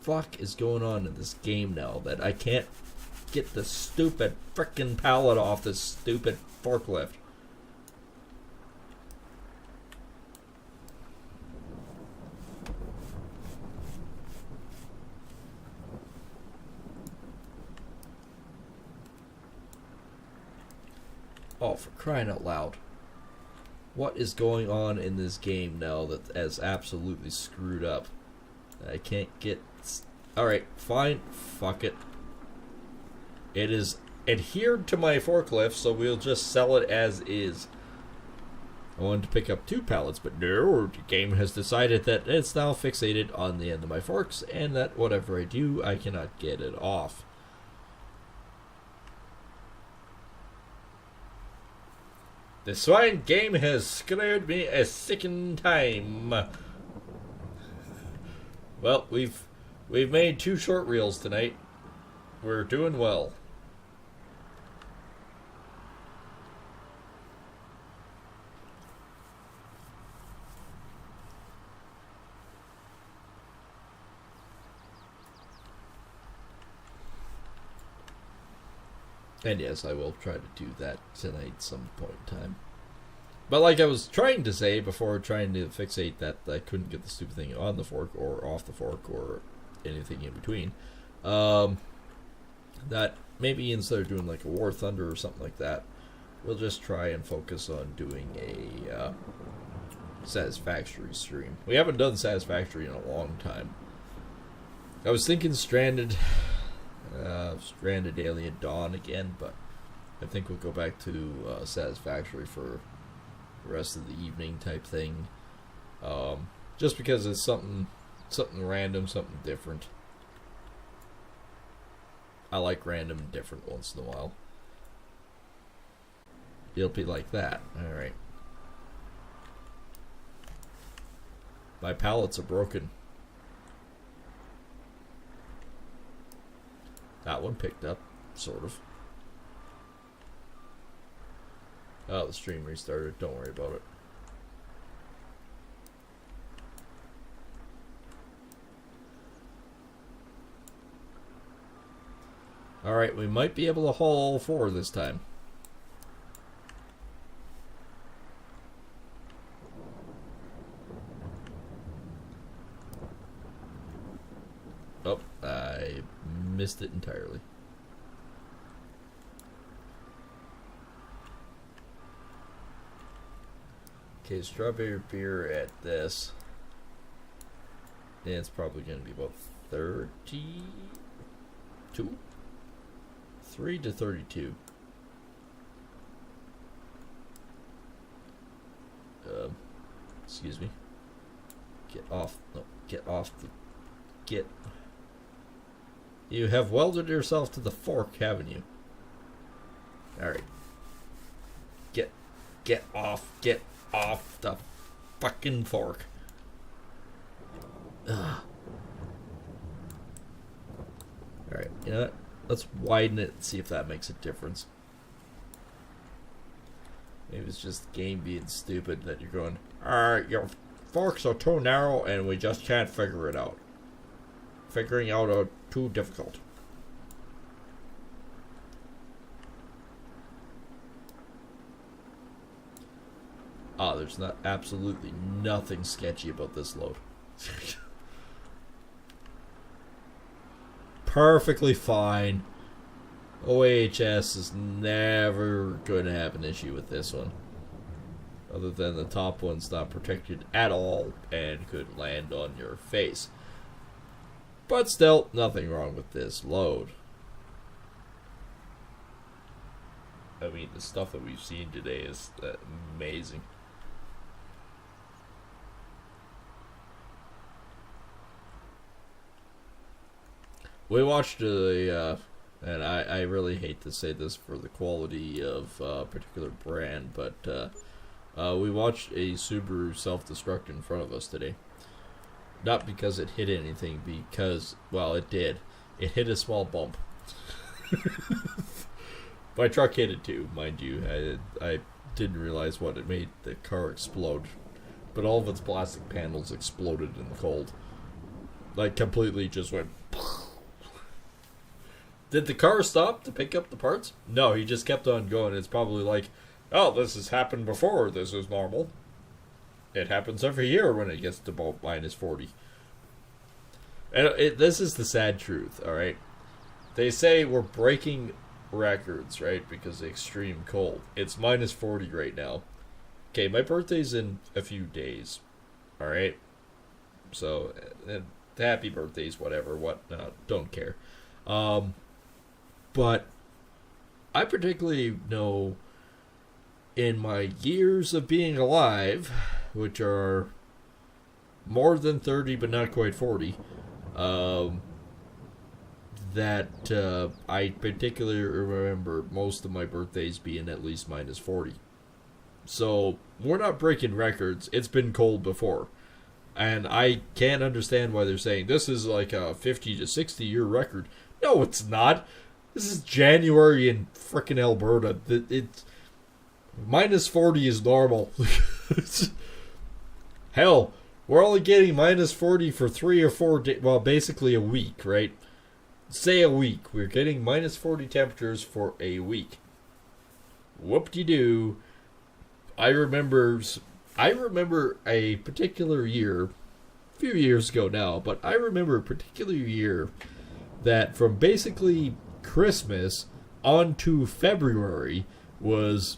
fuck is going on in this game now that I can't get the stupid frickin' pallet off this stupid forklift? Oh, for crying out loud. What is going on in this game now that is absolutely screwed up? I can't get... Alright, fine. Fuck it. It is adhered to my forklift, so we'll just sell it as is. I wanted to pick up 2 pallets, but no, the game has decided that it's now fixated on the end of my forks, and that whatever I do, I cannot get it off. The swine game has screwed me a second time. Well, we've made 2 short reels tonight. We're doing well. And yes, I will try to do that tonight some point in time. But like I was trying to say before trying to fixate that I couldn't get the stupid thing on the fork or off the fork or anything in between, that maybe instead of doing like a War Thunder or something like that, we'll just try and focus on doing a Satisfactory stream. We haven't done Satisfactory in a long time. I was thinking Stranded Alien Dawn again, but I think we'll go back to Satisfactory for the rest of the evening type thing. Just because it's something random, something different. I like random and different once in a while. It'll be like that. Alright. My pallets are broken. That one picked up, sort of. Oh, the stream restarted. Don't worry about it. Alright, we might be able to haul all 4 this time. Oh, I missed it entirely. Okay, strawberry beer at this. Yeah, it's probably going to be about 32? 3 to 32. Excuse me. Get off. No, get off the. Get. You have welded yourself to the fork, haven't you? Alright. Get off. Get off the fucking fork. Ugh. Alright, you know what? Let's widen it and see if that makes a difference. Maybe it's just the game being stupid that you're going, alright, your forks are too narrow and we just can't figure it out. Figuring out are too difficult. Ah, there's not absolutely nothing sketchy about this load. Perfectly fine. OHS is never going to have an issue with this one. Other than the top one's not protected at all and could land on your face. But still, nothing wrong with this load. I mean, the stuff that we've seen today is amazing. We watched and I really hate to say this for the quality of a particular brand, but we watched a Subaru self-destruct in front of us today. Not because it hit anything, because, well, it did. It hit a small bump. My truck hit it too, mind you. I didn't realize what it made the car explode. But all of its plastic panels exploded in the cold. Like, completely just went... Did the car stop to pick up the parts? No, he just kept on going. It's probably like, oh, this has happened before. This is normal. It happens every year when it gets to about -40. And this is the sad truth, alright? They say we're breaking records, right? Because of the extreme cold. It's -40 right now. Okay, my birthday's in a few days. Alright? So, happy birthdays, whatever. Don't care. But I particularly know in my years of being alive, which are more than 30 but not quite 40, that I particularly remember most of my birthdays being at least -40. So we're not breaking records. It's been cold before. And I can't understand why they're saying this is like a 50 to 60 year record. No, it's not. This is January in frickin' Alberta. It's -40 is normal. Hell, we're only getting -40 for 3 or 4 days. Well, basically a week, right? Say a week. We're getting -40 temperatures for a week. Whoop-de-doo. I remember a particular year, a few years ago now, but I remember a particular year that from basically Christmas on to February was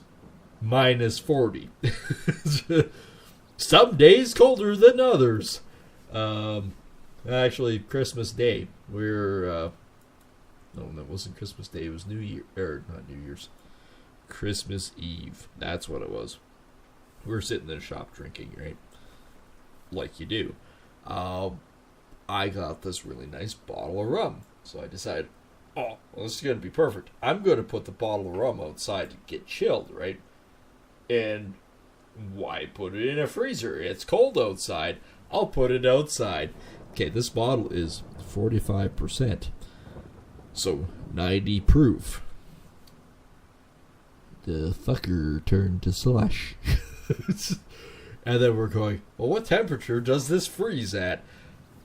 -40. Some days colder than others. Actually, Christmas Day. No, that wasn't Christmas Day. It was New Year, or not New Year's. Christmas Eve. That's what it was. We were sitting in the shop drinking, right? Like you do. I got this really nice bottle of rum. So I decided, oh, well, this is going to be perfect. I'm going to put the bottle of rum outside to get chilled, right? And why put it in a freezer? It's cold outside. I'll put it outside. Okay, this bottle is 45%. So 90 proof. the fucker turned to slush. And then we're going, well, what temperature does this freeze at?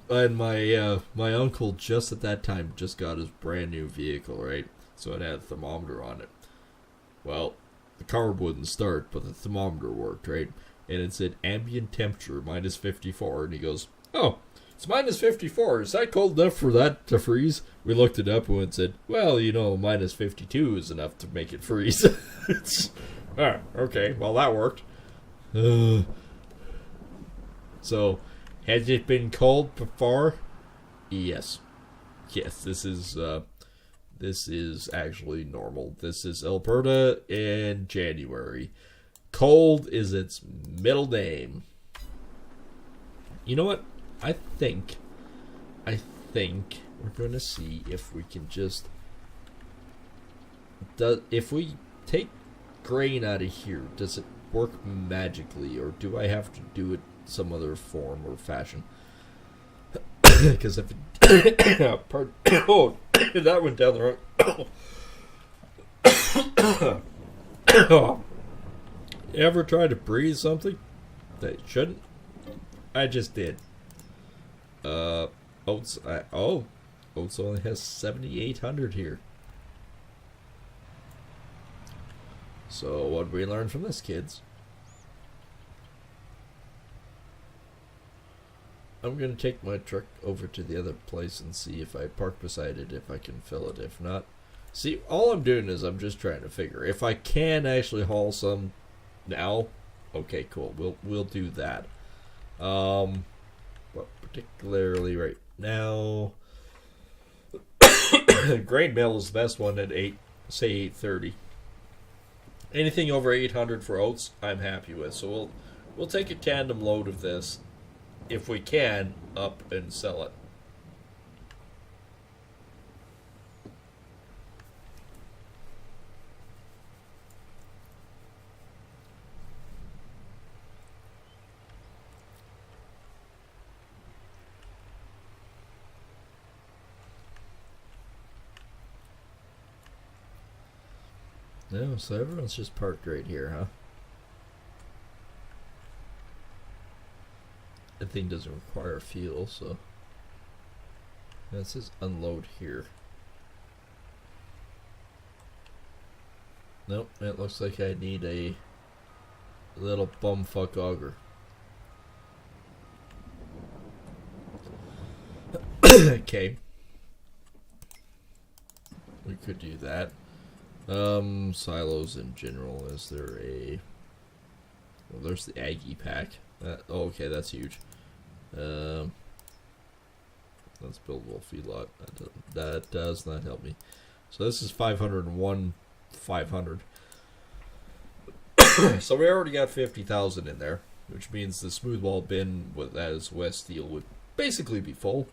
And my uncle just at that time just got his brand new vehicle, right? So it had a thermometer on it. Well, the car wouldn't start, but the thermometer worked, right? And it said ambient temperature minus 54. And he goes, oh, it's minus 54. Is that cold enough for that to freeze? We looked it up and said, well, you know, minus 52 is enough to make it freeze. Okay, well, that worked. So, has it been cold before? Yes. Yes, this is actually normal. This is Alberta in January. Cold is its middle name. You know what? I think we're going to see if we can just... if we take grain out of here, does it work magically, or do I have to do it some other form or fashion? Because if it... pardon, oh, that went down the wrong... You ever try to breathe something that you shouldn't? I just did. Oats only has 7,800 here. So what did we learn from this, kids? I'm going to take my truck over to the other place and see if I park beside it, if I can fill it. If not, see, all I'm doing is I'm just trying to figure if I can actually haul some now. Okay, cool. We'll do that. But particularly right now, grain mill is the best one at 8:30. Anything over 800 for oats, I'm happy with. So we'll take a tandem load of this, if we can, up and sell it. No, so everyone's just parked right here, huh? The thing doesn't require fuel, so... It says unload here. Nope, it looks like I need a little bumfuck auger. Okay. We could do that. Silos in general, is there a... Well, there's the Aggie pack. Oh, okay, that's huge. That's buildable feedlot. That does not help me. So this is 501, 500. So we already got 50,000 in there, which means the smooth wall bin with that as West Steel would basically be full.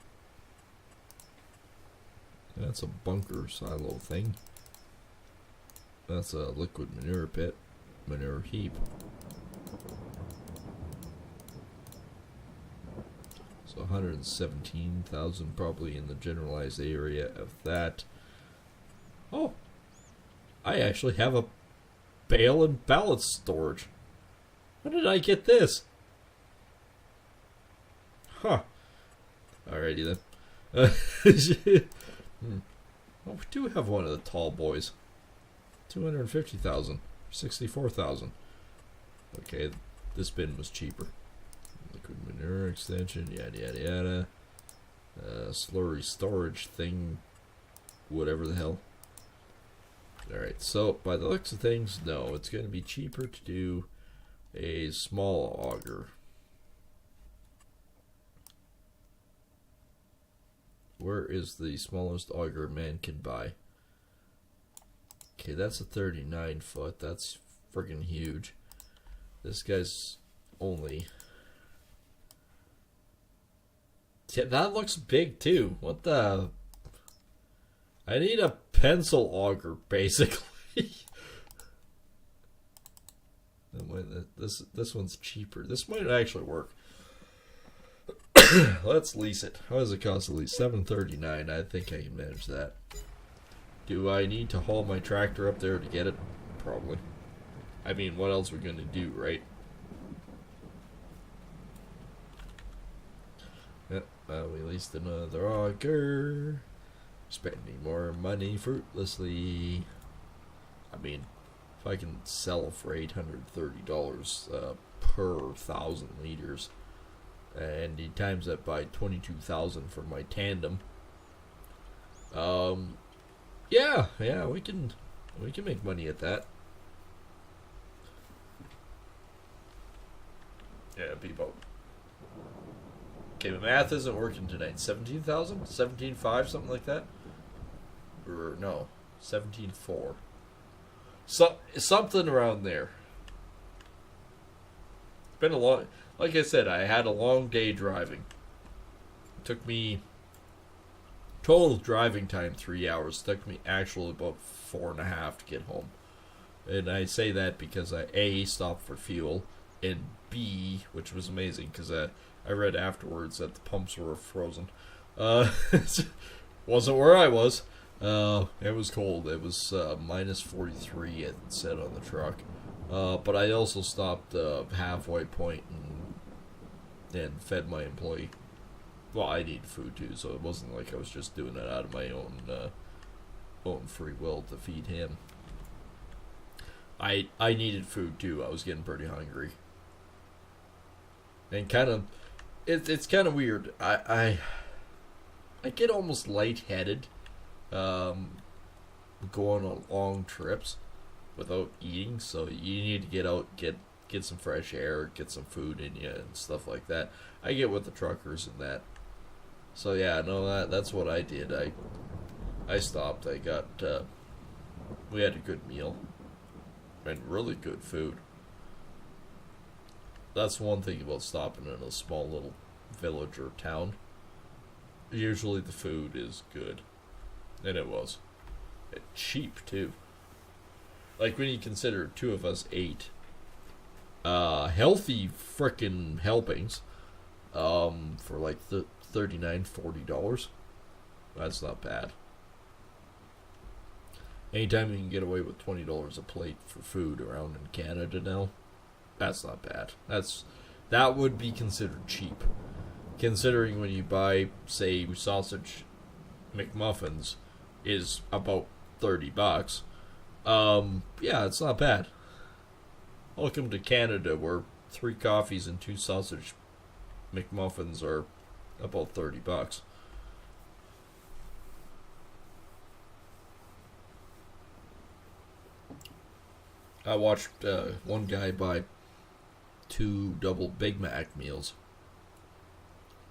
That's a bunker silo thing. That's a liquid manure pit, manure heap. So 117,000 probably in the generalized area of that. Oh, I actually have a bale and pallet storage. How did I get this? Huh. Alrighty then. Oh, we do have one of the tall boys. 250,000, 64,000. Okay, this bin was cheaper. Liquid manure extension, yada yada yada. Slurry storage thing, whatever the hell. Alright, so by the looks of things, no, it's going to be cheaper to do a small auger. Where is the smallest auger man can buy? Okay, that's a 39 foot. That's friggin' huge. This guy's only... Yeah, that looks big too. What the... I need a pencil auger, basically. This one's cheaper. This might actually work. Let's lease it. How does it cost to lease? $739. I think I can manage that. Do I need to haul my tractor up there to get it? Probably. I mean, what else are we gonna do, right? Yep, we leased another auger. Spending more money fruitlessly. I mean, if I can sell for $830 per 1,000 liters, and you times that by 22,000 for my tandem, yeah, we can make money at that. Yeah, people. Okay, my math isn't working tonight. 17,000? 17.5, something like that? Or no, 17.4. Something around there. It's been a long, like I said, I had a long day driving. It took me, total driving time 3 hours. It took me actually about 4.5 to get home. And I say that because I A, stopped for fuel, and B, which was amazing because I read afterwards that the pumps were frozen. Wasn't where I was. It was cold. It was minus 43, it said on the truck. But I also stopped halfway point and fed my employee. Well, I needed food too, so it wasn't like I was just doing it out of my own free will to feed him. I needed food too. I was getting pretty hungry. And kind of, it's kind of weird. I get almost lightheaded going on long trips without eating, so you need to get out, get some fresh air, get some food in you and stuff like that. I get with the truckers and that. So yeah, no, that's what I did. I stopped. I got we had a good meal and really good food. That's one thing about stopping in a small little village or town. Usually the food is good. And it was. And cheap, too. Like, when you consider two of us ate healthy frickin' helpings for like $39, $40. That's not bad. Anytime you can get away with $20 a plate for food around in Canada now, that's not bad. That would be considered cheap. Considering when you buy, say, sausage McMuffins is about $30. Yeah, it's not bad. Welcome to Canada, where 3 coffees and 2 sausage McMuffins are about $30. I watched one guy buy 2 double Big Mac meals.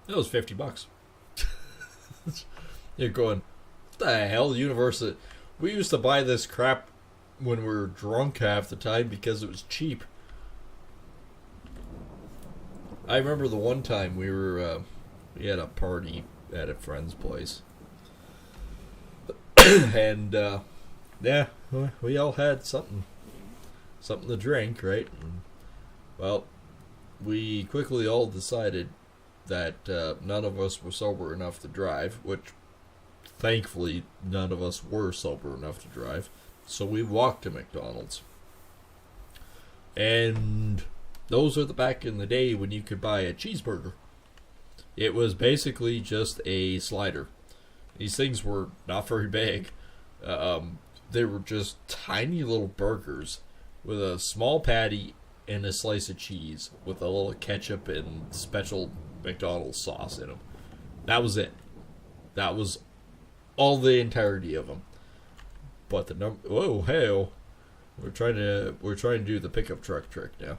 It was $50. You're going, what the hell, Universal? We used to buy this crap when we were drunk half the time because it was cheap. I remember the one time we had a party at a friend's place. And, yeah, we all had something to drink, right? And, well, we quickly all decided that none of us were sober enough to drive, which thankfully none of us were sober enough to drive. So we walked to McDonald's. And those are the back in the day when you could buy a cheeseburger. It was basically just a slider. These things were not very big. They were just tiny little burgers with a small patty and a slice of cheese with a little ketchup and special McDonald's sauce in them. That was it. That was all the entirety of them. But the number, whoa, hell, we're trying to do the pickup truck trick now.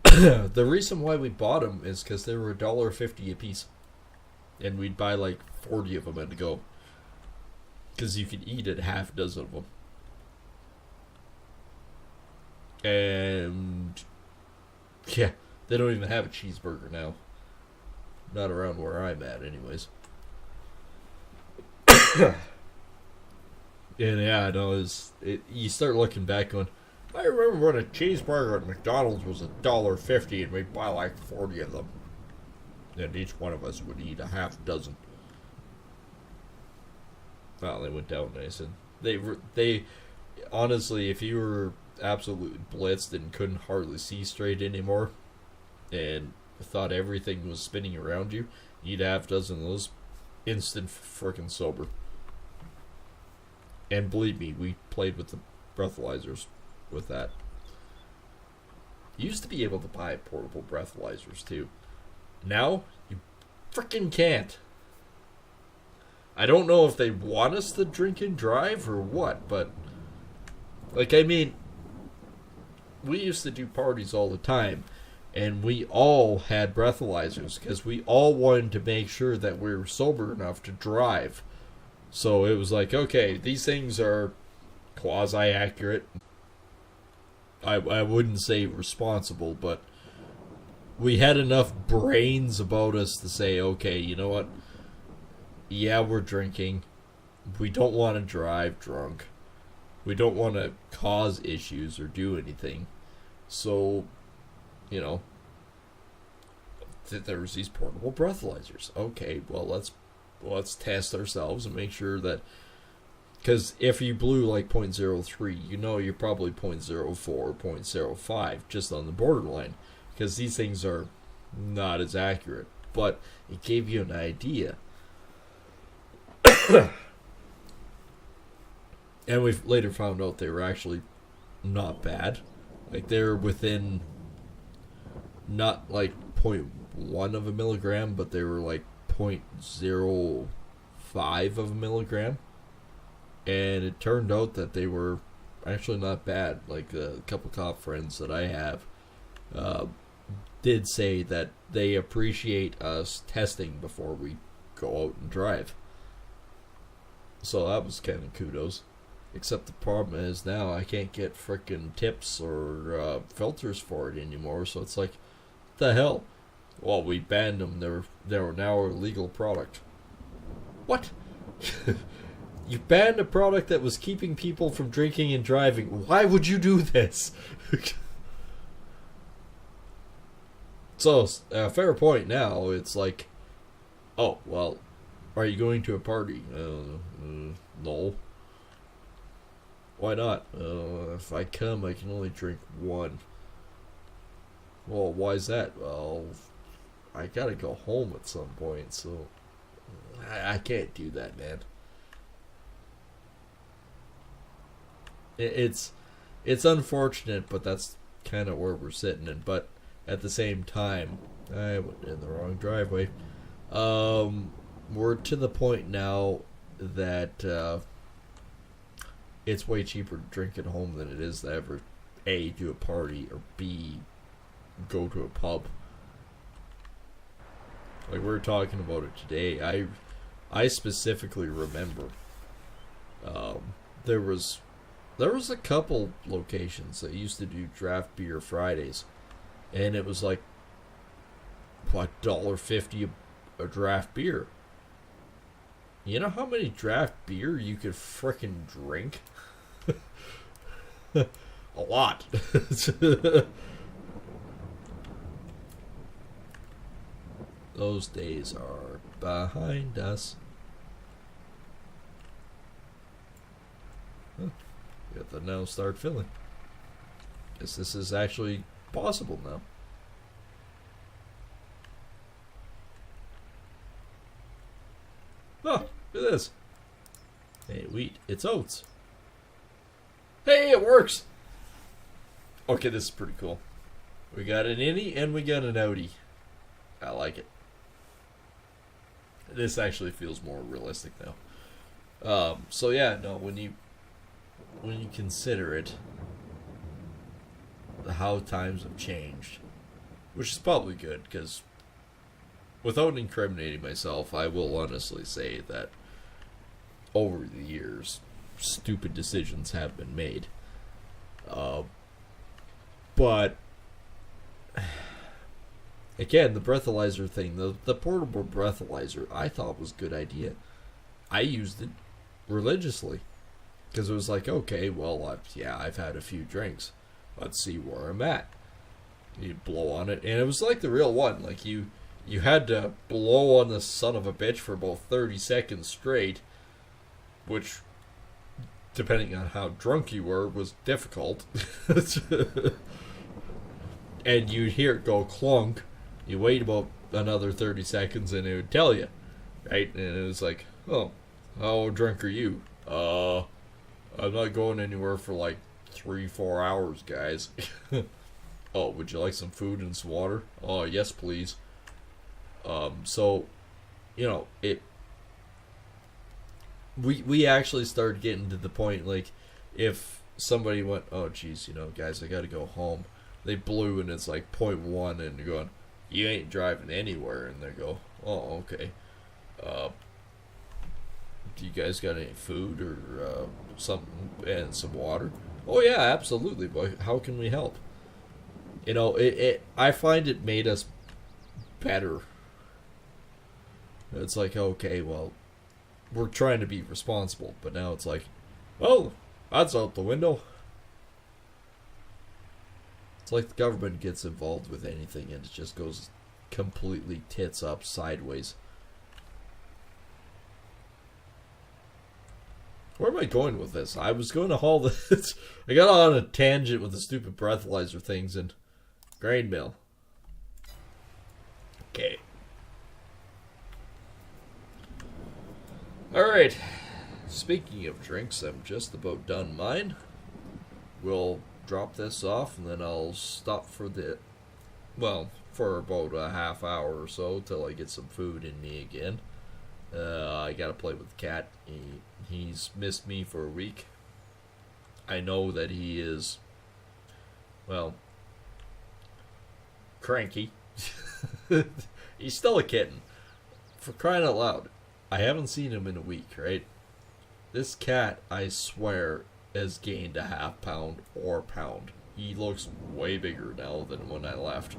The reason why we bought them is because they were $1.50 a piece, and we'd buy like 40 of them at a go, because you could eat a half dozen of them. And yeah, they don't even have a cheeseburger now. Not around where I'm at, anyways. And yeah, no, you start looking back on, I remember when a cheeseburger at McDonald's was $1.50 and we'd buy like 40 of them. And each one of us would eat a half dozen. Well, they went down nice. And they honestly, if you were absolutely blitzed and couldn't hardly see straight anymore, and thought everything was spinning around you, you'd have a dozen of those, instant freaking sober. And believe me, we played with the breathalyzers with that. You used to be able to buy portable breathalyzers too. Now, you freaking can't. I don't know if they want us to drink and drive or what, but, like, I mean, we used to do parties all the time, and we all had breathalyzers, because we all wanted to make sure that we were sober enough to drive. So it was like, okay, these things are quasi-accurate. I wouldn't say responsible, but we had enough brains about us to say, okay, you know what? Yeah, we're drinking. We don't want to drive drunk. We don't want to cause issues or do anything. So, you know, there's these portable breathalyzers. Okay, well, let's test ourselves and make sure that, because if you blew like 0.03, you know you're probably 0.04, 0.05, just on the borderline, because these things are not as accurate. But it gave you an idea. And we've later found out they were actually not bad. Like, they're within, not like 0.1 of a milligram, but they were like 0.05 of a milligram. And it turned out that they were actually not bad. Like, a couple cop friends that I have did say that they appreciate us testing before we go out and drive. So that was kind of kudos. Except the problem is now I can't get frickin' tips or filters for it anymore. So it's like, what the hell? Well, we banned them. They were now a legal product. What? You banned a product that was keeping people from drinking and driving. Why would you do this? So, fair point now. It's like, oh, well, are you going to a party? No. Why not? If I come, I can only drink one. Well, why is that? Well, I gotta go home at some point, so I can't do that, man. It's unfortunate, but that's kind of where we're sitting in. But at the same time, I went in the wrong driveway. We're to the point now that it's way cheaper to drink at home than it is to ever A, do a party, or B, go to a pub. Like, we were talking about it today. I specifically remember there was a couple locations that used to do draft beer Fridays, and it was like, what, $1.50 a draft beer. You know how many draft beer you could frickin' drink? A lot. Those days are behind us. Got to now start filling. Guess this is actually possible now. Oh, look at this. Hey, wheat. It's oats. Hey, it works! Okay, this is pretty cool. We got an innie and we got an outie. I like it. This actually feels more realistic now. So yeah, no, when you consider it, how times have changed, which is probably good, because without incriminating myself, I will honestly say that over the years, stupid decisions have been made. But again, the breathalyzer thing, the portable breathalyzer, I thought was a good idea. I used it religiously because it was like, okay, well, I've had a few drinks. Let's see where I'm at. You blow on it, and it was like the real one. Like, you had to blow on the son of a bitch for about 30 seconds straight, which depending on how drunk you were, was difficult. And you'd hear it go clunk. You wait about another 30 seconds and it would tell you, right? And it was like, oh, how drunk are you? I'm not going anywhere for like 3-4 hours, guys. Oh, would you like some food and some water? Oh, yes, please. So, you know, we actually started getting to the point, like, if somebody went, oh, geez, you know, guys, I gotta go home. They blew and it's like 0.1 and you're going, you ain't driving anywhere. And they go, oh, okay. Do you guys got any food or something and some water? Oh, yeah, absolutely, boy. How can we help? You know, I find it made us better. It's like, okay, well, we're trying to be responsible, but now it's like, well, that's out the window. It's like the government gets involved with anything and it just goes completely tits up sideways. Where am I going with this? I was going to haul this. I got on a tangent with the stupid breathalyzer things and grain mill. Okay. Alright. Speaking of drinks, I'm just about done mine. We'll drop this off and then I'll stop for for about a half hour or so till I get some food in me again. I gotta play with the cat. He's missed me for a week. I know that he is, well, cranky. He's still a kitten. For crying out loud. I haven't seen him in a week, right? This cat, I swear, has gained a half pound or pound. He looks way bigger now than when I left.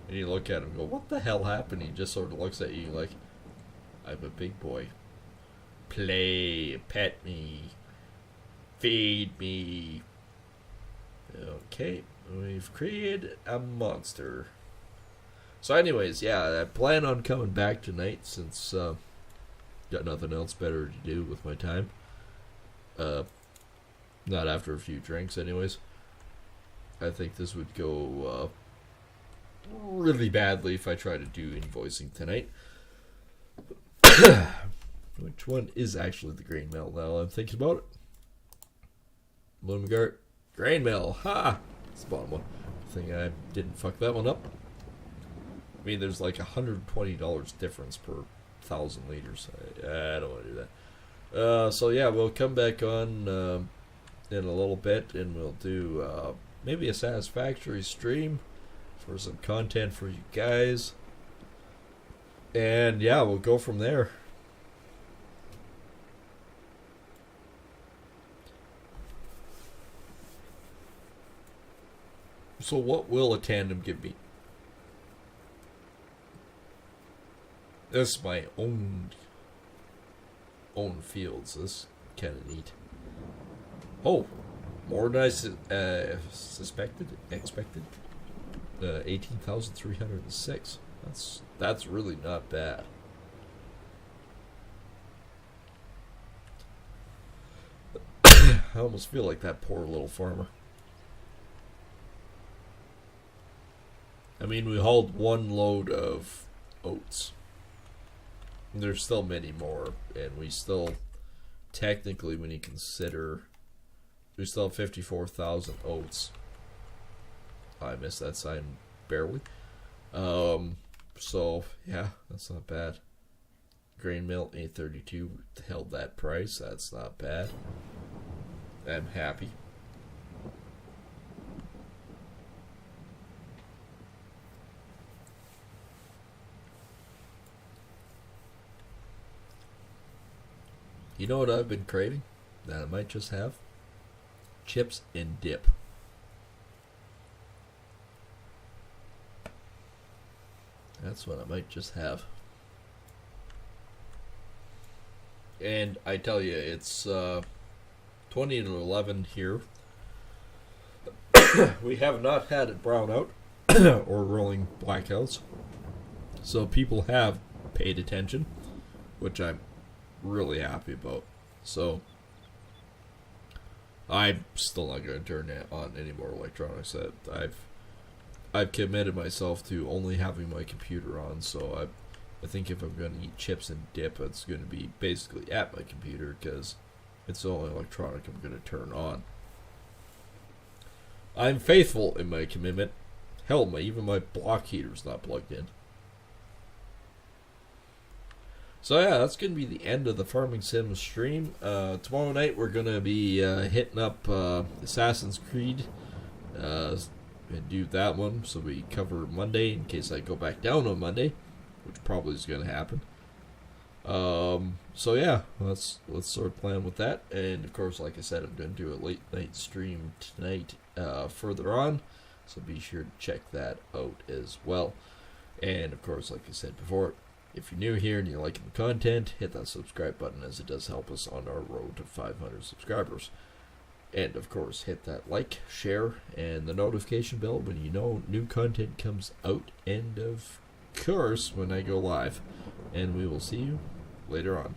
And you look at him and go, what the hell happened? He just sort of looks at you like, I'm a big boy. Play, pet me, feed me. Okay, we've created a monster. So anyways, yeah, I plan on coming back tonight since got nothing else better to do with my time. Not after a few drinks anyways. I think this would go really badly if I try to do invoicing tonight. Which one is actually the grain mill now I'm thinking about it? Bloomgart grain mill. Ha! It's the bottom one. I think I didn't fuck that one up. I mean, there's like $120 difference per 1,000 liters. I don't want to do that. So yeah, we'll come back on in a little bit and we'll do maybe a satisfactory stream for some content for you guys. And yeah, we'll go from there. So what will a tandem give me? This is my own fields. This is kind of neat. Oh, more than I expected. 18,306. That's really not bad. I almost feel like that poor little farmer. I mean, we hauled one load of oats. There's still many more, and we still, technically, when you consider, we still have 54,000 oats. I missed that sign barely. So, yeah, that's not bad. Grain mill, 832, held that price. That's not bad. I'm happy. You know what I've been craving? That I might just have? Chips and dip. That's what I might just have. And I tell you, it's 20 to 11 here. We have not had it brown out or rolling blackouts. So people have paid attention, which I'm really happy about. So I'm still not going to turn on any more electronics. I've committed myself to only having my computer on, so I think if I'm going to eat chips and dip, it's going to be basically at my computer, because it's the only electronic I'm going to turn on. I'm faithful in my commitment. Hell, even my block heater's not plugged in. So yeah, that's going to be the end of the Farming Sim stream. Tomorrow night we're going to be hitting up Assassin's Creed and do that one. So we cover Monday in case I go back down on Monday, which probably is going to happen. So yeah, let's sort of plan with that. And of course, like I said, I'm going to do a late night stream tonight further on. So be sure to check that out as well. And of course, like I said before, if you're new here and you're liking the content, hit that subscribe button, as it does help us on our road to 500 subscribers. And of course, hit that like, share, and the notification bell when you know new content comes out. And of course, when I go live. And we will see you later on.